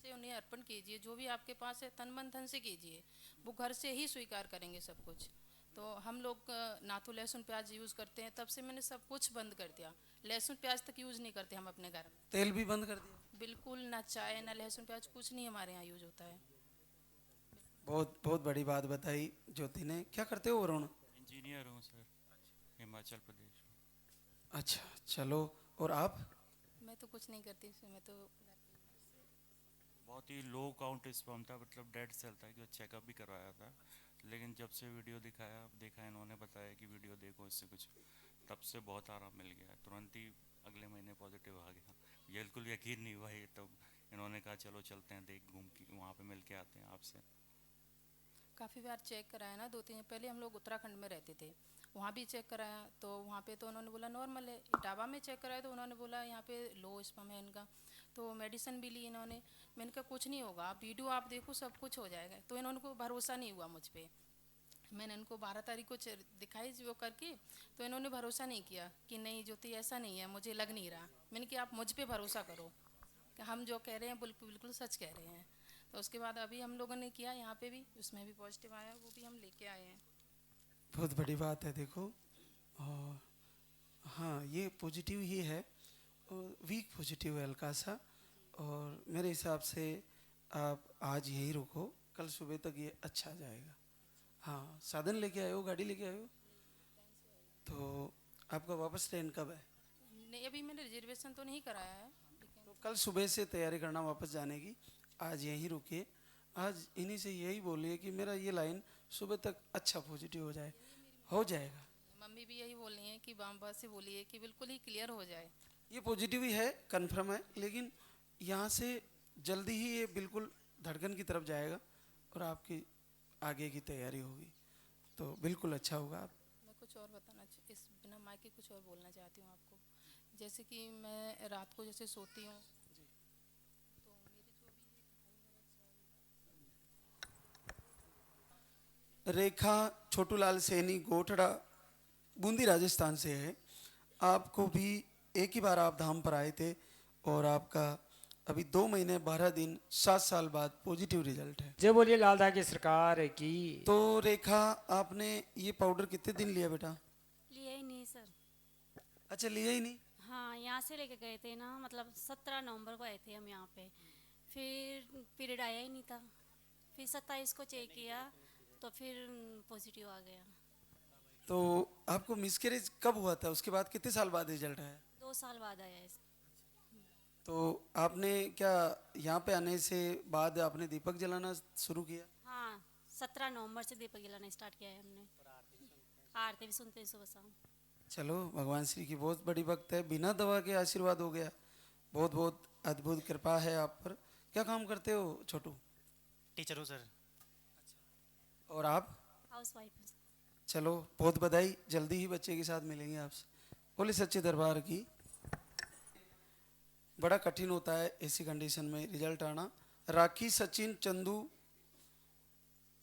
से उन्हें अर्पण कीजिए, जो भी आपके पास है तन मन धन से कीजिए, वो घर से ही स्वीकार करेंगे सब कुछ। तो हम लोग ना तो लहसुन प्याज यूज़ करते हैं, तब से मैंने सब कुछ बंद कर दिया। लहसुन प्याज तक यूज़ नहीं करते हम अपने घर में। तेल भी बंद कर दिया? बिल्कुल, ना चाय ना लहसुन प्याज कुछ नहीं हमारे यहाँ यूज होता है। बहुत बहुत बड़ी बात बताई ज्योति ने। क्या करते हो वरुण? इंजीनियर हूँ सर, हिमाचल प्रदेश। अच्छा, चलो। और आप? मैं तो कुछ नहीं करती, मैं तो बहुत ही लो काउंट स्पर्म था, मतलब डेड सेल था, कि चेकअप भी करवाया था, लेकिन जब से वीडियो देखा इन्होंने बताया कि वीडियो देखो इससे कुछ, तब से बहुत आराम मिल गया। तुरंत ही अगले महीने पॉजिटिव आ गया। बिल्कुल यकीन नहीं हुआ ये, तब इन्होंने कहा चलो चलते हैं, देख घूम के वहाँ पे मिल के आते हैं आपसे। काफ़ी बार चेक कराया ना, 2-3 पहले हम लोग उत्तराखंड में रहते थे, वहाँ भी चेक कराया तो वहाँ पे तो उन्होंने बोला नॉर्मल है। इटावा में चेक कराया तो उन्होंने बोला यहाँ पे लो स्पर्म है इनका, तो मेडिसिन भी ली इन्होंने। मैंने कहा कुछ नहीं होगा, आप वीडियो आप देखो सब कुछ हो जाएगा। तो इन्होंने को भरोसा नहीं हुआ मुझ पर। मैंने इनको 12 तारीख को दिखाई वो करके, तो इन्होंने भरोसा नहीं किया कि नहीं ज्योति ऐसा नहीं है, मुझे लग नहीं रहा। मैंने कहा आप मुझ पे भरोसा करो कि हम जो कह रहे हैं बिल्कुल सच कह रहे हैं। तो उसके बाद अभी हम लोगों ने किया यहाँ पे भी, उसमें भी पॉजिटिव आया, वो भी हम लेके आए हैं। बहुत बड़ी बात है देखो। और हाँ, ये पॉजिटिव ही है और वीक पॉजिटिव है हल्का सा। और मेरे हिसाब से आप आज यहीं रुको, कल सुबह तक ये अच्छा जाएगा। हाँ, साधन लेके आए हो, गाड़ी लेके आए हो? तो आपका वापस ट्रेन कब है? नहीं, अभी मैंने रिजर्वेशन तो नहीं कराया है, तो कल सुबह से तैयारी करना वापस जाने की। आज यहीं रुकिए, आज इन्हीं से यही बोलिए कि मेरा ये लाइन सुबह तक अच्छा पॉजिटिव हो जाए। हो जाएगा। मम्मी भी यही बोल रही हैं कि बाबा से बोलिए कि बिल्कुल ही क्लियर हो जाए। ये पॉजिटिव ही है, कन्फर्म है, लेकिन यहाँ से जल्दी ही ये बिल्कुल धड़कन की तरफ जाएगा और आपकी आगे की तैयारी होगी, तो बिल्कुल अच्छा होगा। मैं कुछ और बताना इस बिना माइक के कुछ और बोलना चाहती हूँ आपको। जैसे कि मैं रात को जैसे सोती हूँ, तो रेखा छोटूलाल सैनी गोठड़ा बूंदी राजस्थान से है। आपको भी एक ही बार आप धाम पर आए थे और आपका अभी 2 महीने 12 दिन 7 साल बाद पॉजिटिव रिजल्ट है। जय बोलिए लालदा की सरकार की। तो रेखा, आपने ये पाउडर कितने दिन लिया बेटा? लिया ही नहीं सर। अच्छा, लिया ही नहीं? हाँ, यहाँ से लेके गए थे ना, मतलब 17 नवंबर को आए थे हम यहाँ पे, फिर पीरियड आया ही नहीं था, फिर 27 को चेक किया तो फिर पॉजिटिव आ गया। तो आपको मिसकैरेज कब हुआ था? उसके बाद कितने साल बाद रिजल्ट आया? 2 साल बाद आया है। तो आपने क्या यहाँ पे आने से बाद आपने दीपक जलाना शुरू किया? हाँ, 17 नवंबर से दीपक जलाना स्टार्ट किया है हमने। आरती भी सुनते हैं सुबह शाम। चलो, भगवान श्री की बहुत बड़ी भक्त है, बिना दवा के आशीर्वाद हो गया। बहुत बहुत अद्भुत कृपा है आप पर। क्या काम करते हो छोटू? टीचर हूँ सर। और आप? House wife. चलो, बहुत बधाई, जल्दी ही बच्चे के साथ मिलेंगे आपसे। बोले सच्चे दरबार की। बड़ा कठिन होता है ऐसी कंडीशन में रिजल्ट आना। राखी सचिन चंदू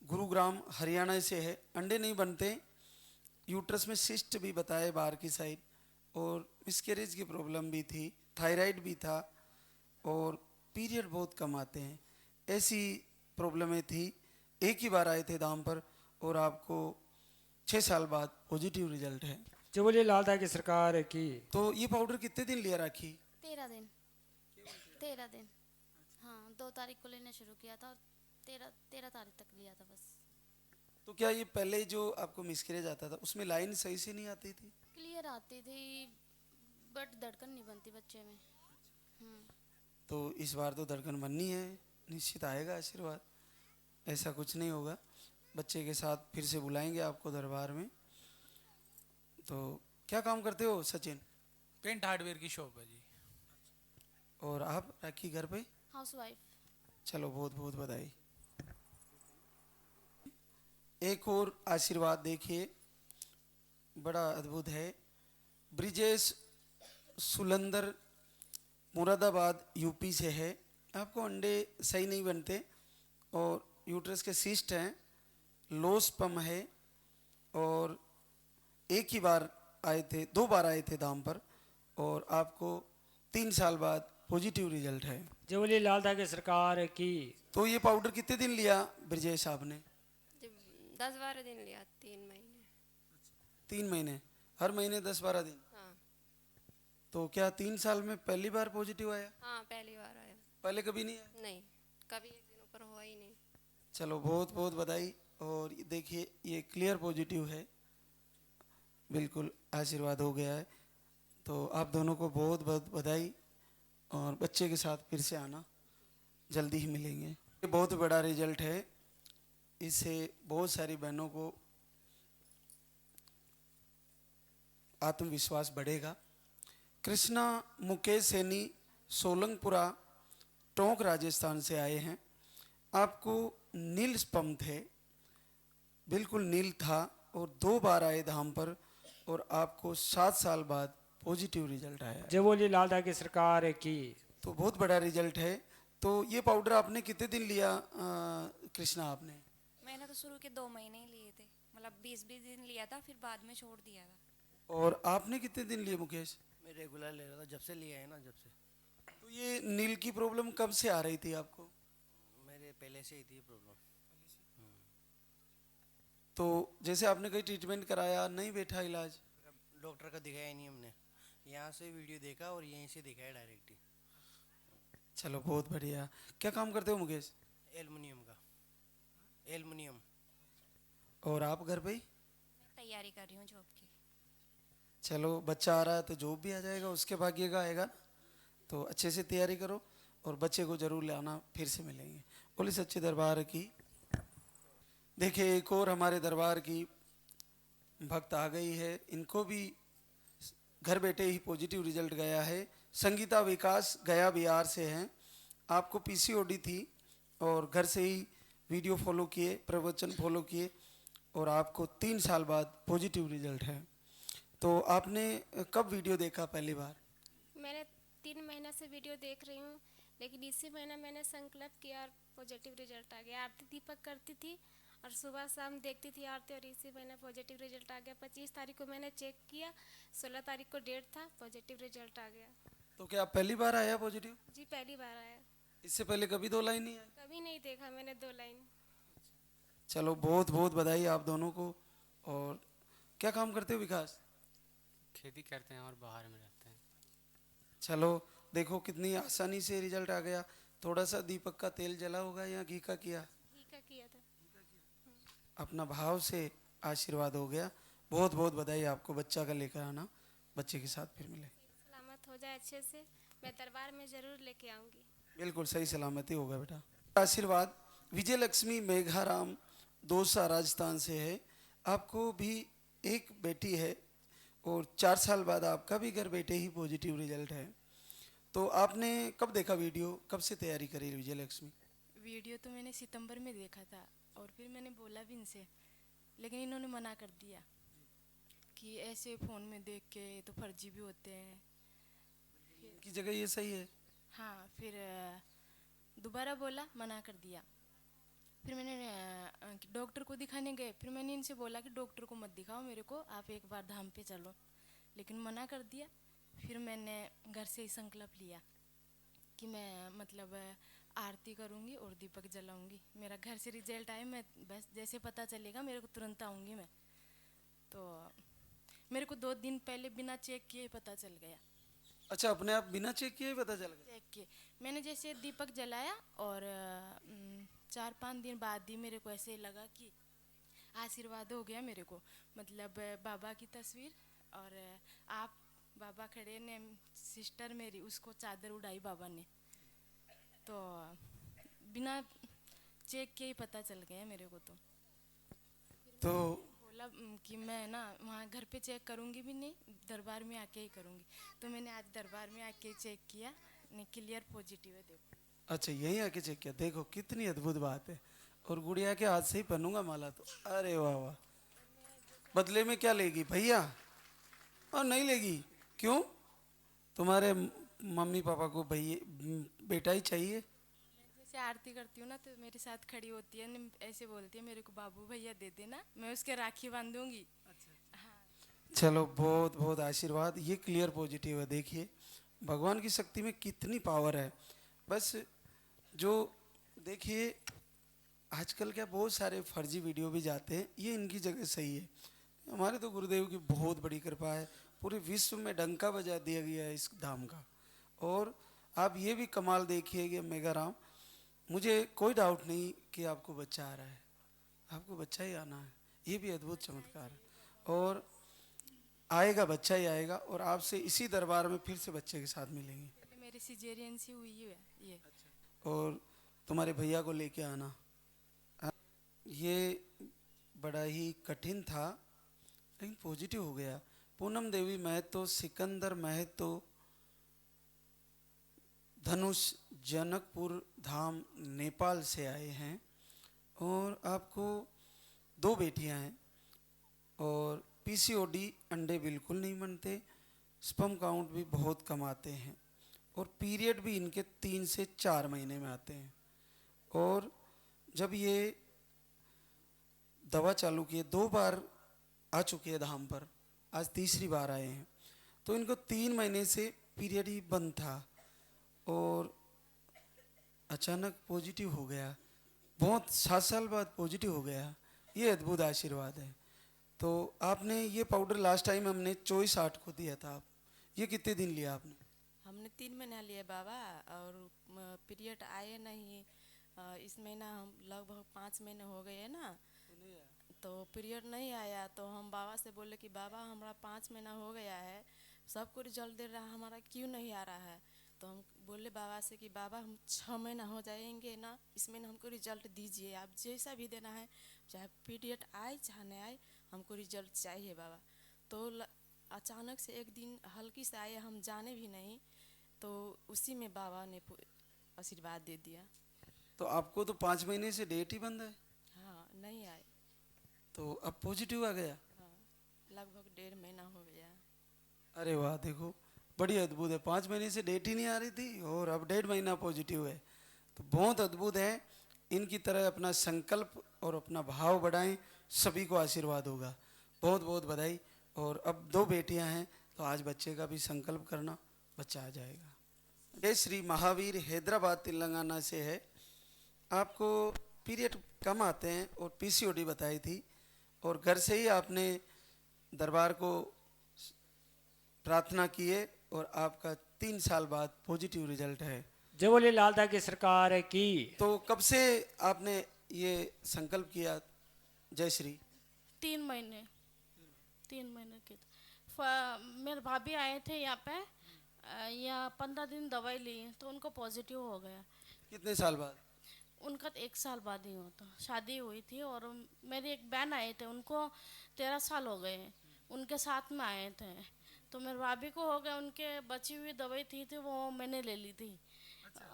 गुरुग्राम हरियाणा से है। अंडे नहीं बनते, यूट्रस में सिस्ट भी बताए बाहर की साइड, और मिसकैरेज की प्रॉब्लम भी थी, थायराइड भी था, और पीरियड बहुत कम आते हैं, ऐसी प्रॉब्लमें थी। एक ही बार आए थे दाम पर और आपको 6 साल बाद पॉजिटिव रिजल्ट है। जो बोलिए लालदा की सरकार की। तो ये पाउडर कितने दिन लिया राखी? 13 दिन। 13 दिन। हाँ, 2 तारीख को लेना शुरू किया था और 13 तारीख तक लिया था बस। तो क्या ये पहले जो आपको मिसकैरेज आता था उसमें लाइन सही से नहीं आती थी? क्लियर आती थी बट धड़कन नहीं बनती बच्चे में। तो इस बार तो धड़कन बननी है, निश्चित आएगा आशीर्वाद, ऐसा कुछ नहीं होगा। बच्चे के साथ फिर से बुलाएंगे आपको दरबार में। तो क्या काम करते हो सचिन? पेंट हार्डवेयर की शॉप है जी। और आप राखी घर पे? House wife. चलो, बहुत बहुत बधाई। एक और आशीर्वाद देखिए, बड़ा अद्भुत है। ब्रिजेश सुलंदर मुरादाबाद यूपी से है। आपको अंडे सही नहीं बनते और यूट्रस के सिस्ट हैं, लो स्पर्म है और एक ही बार आए थे, 2 बार आए थे दाम पर और आपको 3 साल बाद पॉजिटिव रिजल्ट है। जो बोली लाल धागे सरकार की। तो ये पाउडर कितने दिन लिया ब्रजेश आपने? 10-12 दिन लिया, 3 महीने। 3 महीने, हर महीने 10-12 दिन। हाँ। तो क्या 3 साल में पहली बार पॉजिटिव आया? हाँ, पहली बार आया। पहले कभी नहीं आया? नहीं, कभी एक दिन ऊपर हुआ ही नहीं। चलो बहुत बहुत बधाई। और देखिए ये क्लियर पॉजिटिव है, बिल्कुल आशीर्वाद हो गया है। तो आप दोनों को बहुत बहुत बधाई और बच्चे के साथ फिर से आना, जल्दी ही मिलेंगे। ये बहुत बड़ा रिजल्ट है, इससे बहुत सारी बहनों को आत्मविश्वास बढ़ेगा। कृष्णा मुकेश सैनी सोलंगपुरा टोंक राजस्थान से आए हैं। आपको नील स्पर्म थे, बिल्कुल नील था और 2 बार आए धाम पर और आपको 7 साल बाद पॉजिटिव रिजल्ट आया। जय बोली लाल धागे सरकार की। तो बहुत बड़ा रिजल्ट है। तो ये पाउडर आपने कितने दिन लिया कृष्णा आपने? मैंने तो शुरू के 2 महीने ही लिए थे, मतलब 20-20 दिन लिया था, फिर बाद में छोड़ दिया था। और आपने कितने दिन लिए मुकेश? मैं रेगुलर ले रहा था, जब से लिया है ना, जब से। तो ये नील की प्रॉब्लम कब से आ रही थी आपको? मेरे पहले से ही थी प्रॉब्लम। तो जैसे आपने कहीं ट्रीटमेंट कराया, नहीं बैठा इलाज? डॉक्टर का दिखाया नहीं हमने, यहाँ से वीडियो देखा और यहीं से दिखाया डायरेक्ट ही। चलो बहुत बढ़िया। क्या काम करते हो मुकेश? एल्युमिनियम का, एल्युमिनियम। और आप घर पे ही? तैयारी कर रही हूँ जॉब की। चलो बच्चा आ रहा है तो जॉब भी आ जाएगा, उसके भाग्य का आएगा। तो अच्छे से तैयारी करो और बच्चे को जरूर लाना, फिर से मिलेंगे। बोले सच्चे दरबार की। देखिए एक और हमारे दरबार की भक्त आ गई है, इनको भी घर बैठे ही पॉजिटिव रिजल्ट गया है। संगीता विकास गया बिहार से हैं। आपको पीसीओडी थी और घर से ही वीडियो फॉलो किए, प्रवचन फॉलो किए और आपको 3 साल बाद पॉजिटिव रिजल्ट है। तो आपने कब वीडियो देखा पहली बार? मैंने 3 महीने से वीडियो देख रही हूँ, लेकिन इसी महीने मैंने संकल्प किया और पॉजिटिव रिजल्ट आ गया। आरती दीपक करती थी और सुबह शाम देखती थी आरती और इसी महीने पॉजिटिव रिजल्ट आ गया। 25 तारीख को मैंने चेक किया, 16 तारीख को डेट था, पॉजिटिव रिजल्ट आ गया। तो क्या पहली बार आया पॉजिटिव? जी पहली बार आया। इससे पहले कभी 2 लाइन नहीं आई? कभी नहीं देखा मैंने 2 लाइन। चलो बहुत बहुत बधाई आप दोनों को। और क्या काम करते हो विकास? खेती करते हैं और बाहर में रहते हैं। चलो देखो कितनी आसानी से रिजल्ट आ गया। थोड़ा सा दीपक का तेल जला होगा या घी का किया? घी का किया था। अपना भाव से आशीर्वाद हो गया। बहुत बहुत बधाई आपको। बच्चा का लेकर आना, बच्चे के साथ फिर मिले। सलामत हो जाए अच्छे से, मैं दरबार में जरूर लेके आऊंगी। बिल्कुल सही सलामती होगा बेटा। आशीर्वाद विजय लक्ष्मी मेघाराम दौसा राजस्थान से है। आपको भी एक बेटी है और 4 साल बाद आपका भी घर बैठे ही पॉजिटिव रिजल्ट है। तो आपने कब देखा वीडियो, कब से तैयारी करी विजय लक्ष्मी? वीडियो तो मैंने सितंबर में देखा था और फिर मैंने बोला भी इनसे, लेकिन इन्होंने मना कर दिया कि ऐसे फ़ोन में देख के तो फर्जी भी होते हैं। की जगह ये सही है। हाँ, फिर दोबारा बोला, मना कर दिया। फिर मैंने डॉक्टर को दिखाने गए, फिर मैंने इनसे बोला कि डॉक्टर को मत दिखाओ मेरे को, आप एक बार धाम पे चलो, लेकिन मना कर दिया। फिर मैंने घर से ही संकल्प लिया कि मैं मतलब आरती करूँगी और दीपक जलाऊँगी। मेरा घर से रिजल्ट आए, मैं बस जैसे पता चलेगा मेरे को तुरंत आऊँगी मैं। तो मेरे को 2 दिन पहले बिना चेक किए पता चल गया। अच्छा, अपने आप बिना चेक किए पता चल गया? चेक किए मैंने, जैसे दीपक जलाया और 4-5 दिन बाद ही मेरे को ऐसे लगा कि आशीर्वाद हो गया मेरे को। मतलब बाबा की तस्वीर और आप बाबा खड़े ने, सिस्टर मेरी, उसको चादर उड़ाई बाबा ने। तो बिना चेक के ही पता चल गया मेरे को। तो बोला कि मैं ना वहाँ घर पे चेक करूँगी भी नहीं, दरबार में आके ही करूँगी। तो मैंने आज दरबार में आके चेक किया, नहीं क्लियर पॉजिटिव है। देखो। अच्छा, यहीं आके चेक किया? देखो कितनी अद्भुत बात है। और गुड़िया के हाथ से ही पहनूंगा माला तो। अरे वाह वाह, बदले में क्या लेगी भैया? और नहीं लेगी, क्यों? तुम्हारे मम्मी पापा को भैया बेटा ही चाहिए। जैसे आरती करती हूँ ना तो मेरे साथ खड़ी होती है, ऐसे बोलती है मेरे को बाबू भैया दे देना, मैं उसके राखी बांधूंगी। चलो बहुत बहुत आशीर्वाद। ये क्लियर पॉजिटिव है। देखिए भगवान की शक्ति में कितनी पावर है। बस जो देखिए आजकल क्या बहुत सारे फर्जी वीडियो भी जाते हैं, ये इनकी जगह सही है। हमारे तो गुरुदेव की बहुत बड़ी कृपा है, पूरे विश्व में डंका बजा दिया गया है इस धाम का। और आप ये भी कमाल देखिए कि मेघाराम, मुझे कोई डाउट नहीं कि आपको बच्चा आ रहा है, आपको बच्चा ही आना है। ये भी अद्भुत चमत्कार है और आएगा, बच्चा ही आएगा। और आपसे इसी दरबार में फिर से बच्चे के साथ मिलेंगे। मेरी सिजेरियन सी हुई है ये। और तुम्हारे भैया को लेके आना। ये बड़ा ही कठिन था लेकिन पॉजिटिव हो गया। पूनम देवी महतो, सिकंदर महतो, धनुष जनकपुर धाम नेपाल से आए हैं। और आपको 2 बेटियां हैं और पीसीओडी अंडे बिल्कुल नहीं बनते, स्पर्म काउंट भी बहुत कम आते हैं और पीरियड भी इनके 3 से 4 महीने में आते हैं। और जब ये दवा चालू किए 2 बार आ चुके हैं धाम पर, आज तीसरी बार आए हैं, तो इनको 3 महीने से पीरियड ही बंद था और अचानक पॉजिटिव हो गया। बहुत 7 साल बाद पॉजिटिव हो गया। ये अद्भुत आशीर्वाद है। तो आपने ये पाउडर लास्ट टाइम हमने 24/8 को दिया था, आप ये कितने दिन लिया आपने? हमने 3 महीना लिए बाबा और पीरियड आए नहीं। इस महीना हम लगभग 5 महीने हो गए हैं ना, तो पीरियड नहीं आया। तो हम बाबा से बोले कि बाबा हमारा 5 महीना हो गया है, सबको रिजल्ट दे रहा है, हमारा क्यों नहीं आ रहा है? तो हम बोले बाबा से कि बाबा हम 6 महीना हो जाएंगे ना, इस महीने हमको रिजल्ट दीजिए, आप जैसा भी देना है, चाहे पीरियड आए चाहे नहीं आए, हमको रिजल्ट चाहिए बाबा। तो अचानक से एक दिन हल्की से आए, हम जाने भी नहीं, तो उसी में बाबा ने आशीर्वाद दे दिया। तो आपको तो 5 महीने से डेट ही बंद है। हाँ, नहीं आए। तो अब पॉजिटिव आ गया। हाँ, लगभग 1.5 महीना हो गया। अरे वाह, देखो बड़ी अद्भुत है। 5 महीने से डेट ही नहीं आ रही थी और अब 1.5 महीना पॉजिटिव है, तो बहुत अद्भुत है। इनकी तरह अपना संकल्प और अपना भाव बढ़ाएं, सभी को आशीर्वाद होगा। बहुत बहुत बधाई। और अब 2 बेटियां हैं, तो आज बच्चे का भी संकल्प करना, बच्चा आ जाएगा। जय श्री महावीर, हैदराबाद तेलंगाना से है। आपको पीरियड कम आते हैं और पीसीओडी बताई थी और घर से ही आपने दरबार को प्रार्थना की है और आपका 3 साल बाद पॉजिटिव रिजल्ट है। जय बोले लालदा की सरकार की। तो कब से आपने ये संकल्प किया जय श्री? 3 महीने के मेरे भाभी आए थे यहाँ पे, यहाँ 15 दिन दवाई ली तो उनको पॉजिटिव हो गया। कितने साल बाद? उनका 1 साल बाद ही होता, शादी हुई थी। और मेरी एक बहन आए थे, उनको 13 साल हो गए, उनके साथ में आए थे। तो मेरे भाभी को हो गया, उनके बची हुई दवाई थी वो मैंने ले ली थी।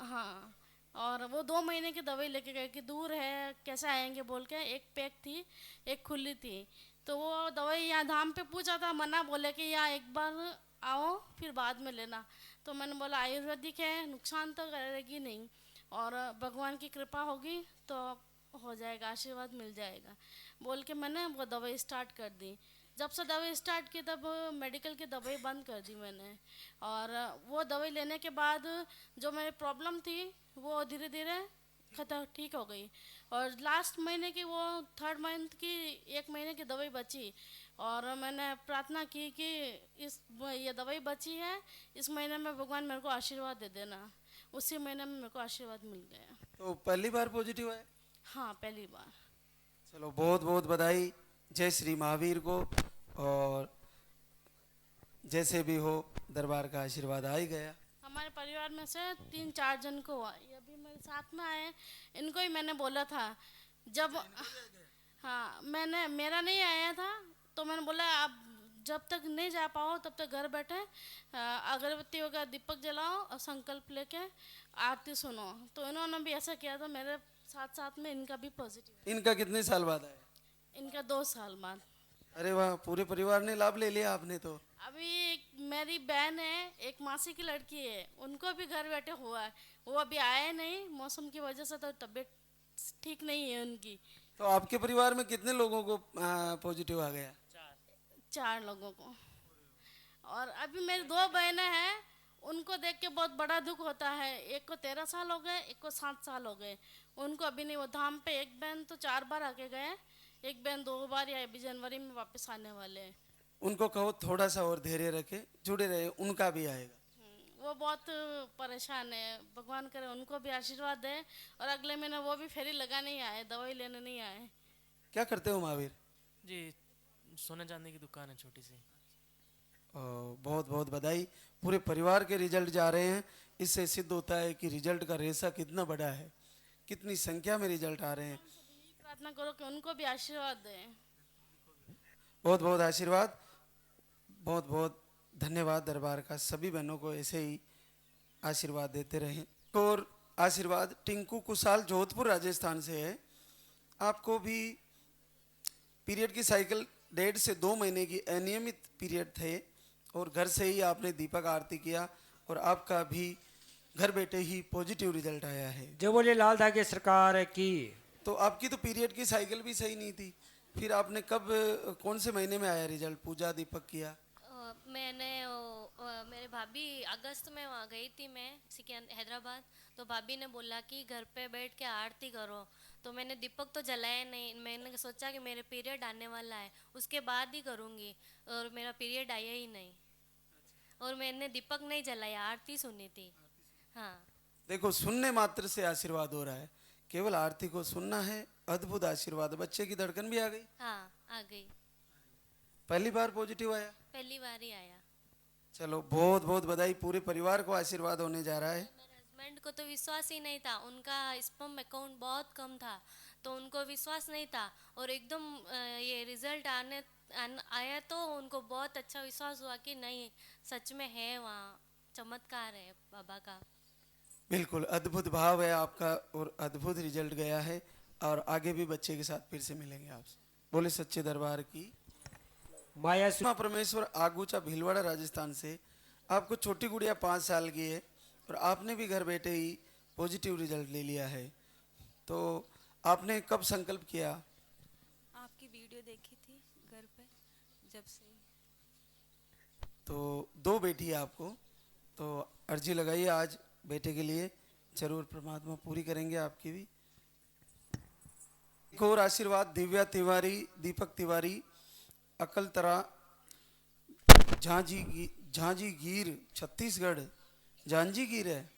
हाँ, और वो 2 महीने की दवाई लेके गए कि दूर है कैसे आएंगे बोल के। एक पैक थी, एक खुली थी, तो वो दवाई यहाँ धाम पे पूछा था, मना बोले कि यहाँ एक बार आओ फिर बाद में लेना। तो मैंने बोला आयुर्वेदिक है, नुकसान तो करेगी नहीं और भगवान की कृपा होगी तो हो जाएगा, आशीर्वाद मिल जाएगा बोल के मैंने वो दवाई स्टार्ट कर दी। जब से दवाई स्टार्ट की तब मेडिकल की दवाई बंद कर दी मैंने। और वो दवाई लेने के बाद जो मेरी प्रॉब्लम थी वो धीरे धीरे खत्म ठीक हो गई। और लास्ट महीने की वो 3rd मंथ की 1 महीने की दवाई बची और मैंने प्रार्थना की कि ये दवाई बची है, इस महीने में भगवान मेरे को आशीर्वाद दे देना। उसी महीने में मेरे को आशीर्वाद मिल गया। तो पहली बार पॉजिटिव है? हाँ, पहली बार। चलो बहुत बहुत बधाई जय श्री महावीर को। और जैसे भी हो दरबार का आशीर्वाद आ ही गया। हमारे परिवार में से 3-4 जन को हुआ, ये भी मेरे साथ में आए, इनको ही मैंने बोला था जब हाँ मेरा नहीं आया था तो मैंने बोला आप जब तक नहीं जा पाओ तब तक घर बैठे अगरबत्ती वगैरह दीपक जलाओ और संकल्प लेके आरती सुनो। तो इन्होंने भी ऐसा किया था, मेरे साथ साथ में इनका भी पॉजिटिव। इनका कितने साल बाद आया? इनका 2 साल बाद। अरे वाह, पूरे परिवार ने लाभ ले लिया आपने तो। अभी मेरी बहन है, एक मासी की लड़की है, उनको भी घर बैठे हुआ है। वो अभी आए नहीं, मौसम की वजह से तो तबीयत ठीक नहीं है उनकी। तो आपके परिवार में कितने लोगों को पॉजिटिव आ गया? 4 लोगों को। और अभी मेरी 2 बहनें हैं, उनको देख के बहुत बड़ा दुख होता है। एक को 13 साल हो गए, एक को 7 साल हो गए। उनको अभी नहीं, वो धाम पे एक बहन तो 4 बार आके गए, एक बहन 2 बार या अभी जनवरी में वापस आने वाले हैं। उनको कहो थोड़ा सा और धैर्य रखे, जुड़े रहे, उनका भी आएगा। वो बहुत परेशान है, भगवान करे उनको भी आशीर्वाद दे। और अगले महीने वो भी फेरी लगाने ही आए, दवाई लेने नहीं आए। क्या करते हो महावीर? जी, सोने चांदी की दुकान है छोटी सी। बहुत बहुत बधाई। पूरे परिवार के रिजल्ट जा रहे हैं। इससे सिद्ध होता है कि रिजल्ट का रेसा कितना बड़ा है, कितनी संख्या में रिजल्ट आ रहे हैं। प्रार्थना करो कि उनको भी आशीर्वाद दें। बहुत बहुत आशीर्वाद, बहुत बहुत धन्यवाद दरबार का। सभी बहनों को ऐसे ही आशीर्वाद देते रहें। और आशीर्वाद टिंकू कुशाल जोधपुर राजस्थान से है। आपको भी पीरियड की साइकिल 1.5 से 2 महीने की अनियमित पीरियड थे और घर से ही आपने दीपक आरती किया और आपका भी घर बैठे ही पॉजिटिव रिजल्ट आया है। जो बोले लाल धागे सरकार की। तो आपकी तो पीरियड की साइकिल भी सही नहीं थी, फिर आपने कब, कौन से महीने में आया रिजल्ट? पूजा दीपक किया? मैंने मेरे भाभी अगस्त में वहाँ गई थी मैं हैदराबाद, तो भाभी ने बोला कि घर पे बैठ के आरती करो। तो मैंने दीपक तो जलाया नहीं, मैंने सोचा कि मेरे पीरियड आने वाला है उसके बाद ही करूँगी, और मेरा पीरियड आया ही नहीं और मैंने दीपक नहीं जलाया, आरती सुनी थी। हाँ, देखो सुनने मात्र से आशीर्वाद हो रहा है, केवल आरती को सुनना है, अद्भुत आशीर्वाद। बच्चे की धड़कन भी आ गई? हाँ आ गई। पहली बार पॉजिटिव आया? पहली बार ही आया। चलो बहुत बहुत बधाई, पूरे परिवार को आशीर्वाद होने जा रहा है। हस्बैंड को तो विश्वास ही नहीं था, उनका स्पर्म अकाउंट बहुत कम था तो उनको विश्वास नहीं था, और एकदम ये रिजल्ट आया तो उनको बहुत अच्छा विश्वास हुआ कि नहीं सच में है, वहाँ चमत्कार है बाबा का। बिल्कुल अद्भुत भाव है आपका और अद्भुत रिजल्ट गया है, और आगे भी बच्चे के साथ फिर से मिलेंगे आपसे। बोले सच्चे दरबार की माया परमेश्वर। आगूचा भीलवाड़ा राजस्थान से। आपको छोटी गुड़िया 5 साल की है और आपने भी घर बैठे ही पॉजिटिव रिजल्ट ले लिया है, तो आपने कब संकल्प किया? आपकी वीडियो देखी थी घर पे जब से। तो 2 बेटी है आपको, तो अर्जी लगाइए आज बेटे के लिए, जरूर परमात्मा पूरी करेंगे आपकी भी। एक और आशीर्वाद दिव्या तिवारी, दीपक तिवारी, अकलतरा, झांझीगीर छत्तीसगढ़। झांझीगीर है,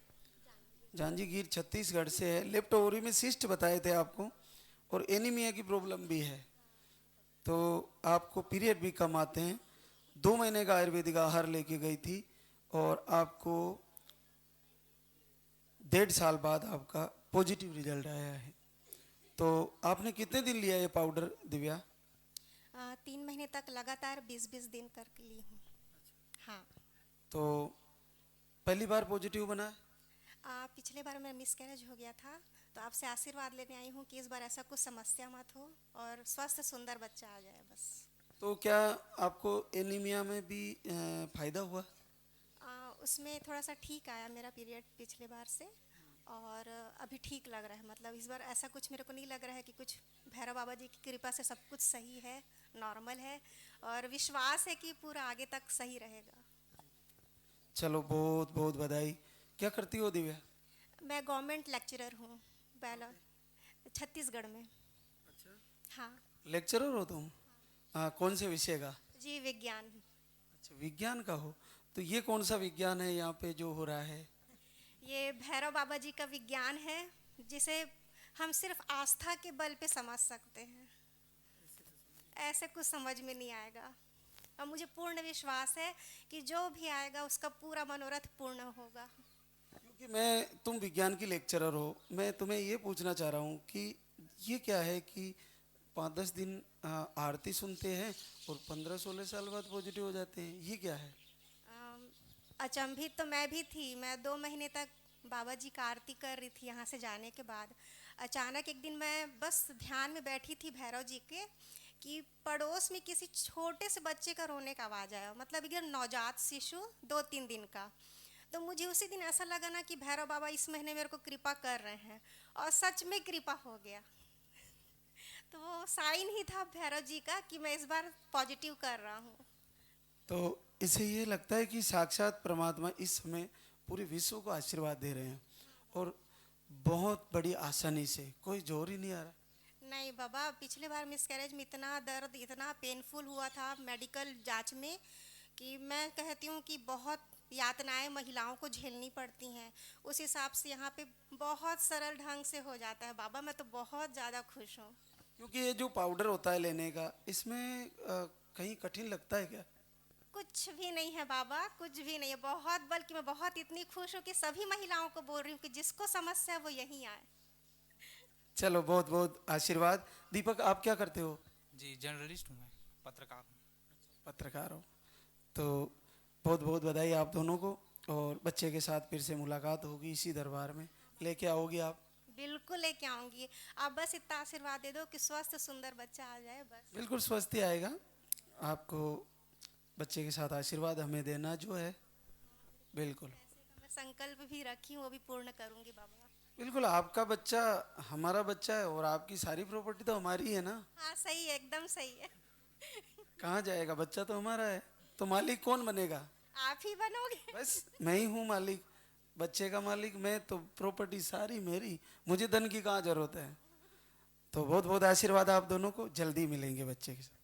झांझीगीर छत्तीसगढ़ से है। लेफ्ट ओवरी में सिस्ट बताए थे आपको और एनीमिया की प्रॉब्लम भी है, तो आपको पीरियड भी कम आते हैं। 2 महीने का आयुर्वेदिक आहार लेके गई थी और आपको 1.5 साल बाद आपका पॉजिटिव रिजल्ट आया है। तो आपने कितने दिन लिया ये पाउडर दिव्या? 3 महीने तक लगातार 20-20 दिन करके ली हूँ। हाँ। तो पहली बार पॉजिटिव बना है? पिछले बार मेरा मिसकैरेज हो गया था, तो आपसे आशीर्वाद लेने आई हूँ कि इस बार ऐसा कुछ समस्या मत हो और स्वस्थ सुंदर बच्चा आ जाए बस। तो क्या आपको एनीमिया में भी फायदा हुआ? उसमें थोड़ा सा ठीक आया मेरा पीरियड पिछले बार से, और अभी ठीक लग रहा है। मतलब इस बार ऐसा कुछ मेरे को नहीं लग रहा है कि कुछ, भैरव बाबा जी की कृपा से सब कुछ सही है, नॉर्मल है, और विश्वास है कि पूरा आगे तक सही रहेगा। चलो बहुत बहुत बधाई। क्या करती हो दिव्या? मैं गवर्नमेंट लेक्चरर हूँ बैलोर, छत्तीसगढ़ में। अच्छा। हाँ। लेक्चरर हो तुम? कौन से विषय का? जी विज्ञान। अच्छा विज्ञान का हो, तो ये कौन सा विज्ञान है यहाँ पे जो हो रहा है? ये भैरव बाबा जी का विज्ञान है, जिसे हम सिर्फ आस्था के बल पे समझ सकते हैं, ऐसे कुछ समझ में नहीं आएगा। और मुझे पूर्ण विश्वास है कि जो भी आएगा उसका पूरा मनोरथ पूर्ण होगा। क्योंकि तुम विज्ञान की लेक्चरर हो, मैं तुम्हें ये पूछना चाह रहा हूँ कि ये क्या है कि 5-10 दिन आरती सुनते हैं और 15-16 साल बाद पॉजिटिव हो जाते हैं, ये क्या है? अचंभित तो मैं भी थी। मैं 2 महीने तक बाबा जी का आरती कर रही थी यहाँ से जाने के बाद। अचानक एक दिन मैं बस ध्यान में बैठी थी भैरव जी के कि पड़ोस में किसी छोटे से बच्चे का रोने का आवाज़ आया, मतलब एकदम नवजात शिशु 2-3 दिन का। तो मुझे उसी दिन ऐसा लगा ना कि भैरव बाबा इस महीने मेरे को कृपा कर रहे हैं, और सच में कृपा हो गया। तो वो साइन ही था भैरव जी का कि मैं इस बार पॉजिटिव कर रहा हूँ। तो इसे ये लगता है कि साक्षात परमात्मा इस समय पूरे विश्व को आशीर्वाद दे रहे हैं, और बहुत बड़ी आसानी से, कोई जोर ही नहीं आ रहा। नहीं बाबा, पिछले बार मिसकैरेज में इतना दर्द, इतना पेनफुल हुआ था मेडिकल जांच में कि मैं कहती हूँ कि बहुत यातनाएं महिलाओं को झेलनी पड़ती हैं। उस हिसाब से यहाँ पे बहुत सरल ढंग से हो जाता है बाबा। मैं तो बहुत ज़्यादा खुश हूँ। क्योंकि ये जो पाउडर होता है लेने का, इसमें कहीं कठिन लगता है क्या? कुछ भी नहीं है बाबा, कुछ भी नहीं है। बहुत, बल्कि मैं बहुत इतनी खुश हूँ कि सभी महिलाओं को बोल रही हूँ कि जिसको समस्या है वो यहीं आए। चलो, बहुत बहुत आशीर्वाद। दीपक, आप क्या करते हो? जी जर्नलिस्ट हूँ मैं, पत्रकार हूँ। पत्रकार हो, तो बहुत बहुत बधाई आप दोनों को। और बच्चे के साथ फिर से मुलाकात होगी इसी दरबार में, लेके आओगी आप? बिल्कुल लेके आऊंगी। आप बस इतना आशीर्वाद दे दो कि स्वस्थ सुंदर बच्चा आ जाए बस। बिल्कुल स्वस्थ ही आएगा। आपको बच्चे के साथ आशीर्वाद हमें देना जो है, बिल्कुल। मैं संकल्प भी रखी हूँ, वो भी पूर्ण करूंगी बाबा। बिल्कुल, आपका बच्चा हमारा बच्चा है, और आपकी सारी प्रॉपर्टी तो हमारी है ना। हाँ सही है, एकदम सही है। कहाँ जाएगा? बच्चा तो हमारा है, तो मालिक कौन बनेगा? आप ही बनोगे। बस मैं ही हूँ मालिक, बच्चे का मालिक मैं, तो प्रॉपर्टी सारी मेरी, मुझे धन की कहाँ जरूरत है। तो बहुत बहुत आशीर्वाद आप दोनों को, जल्दी मिलेंगे बच्चे के साथ।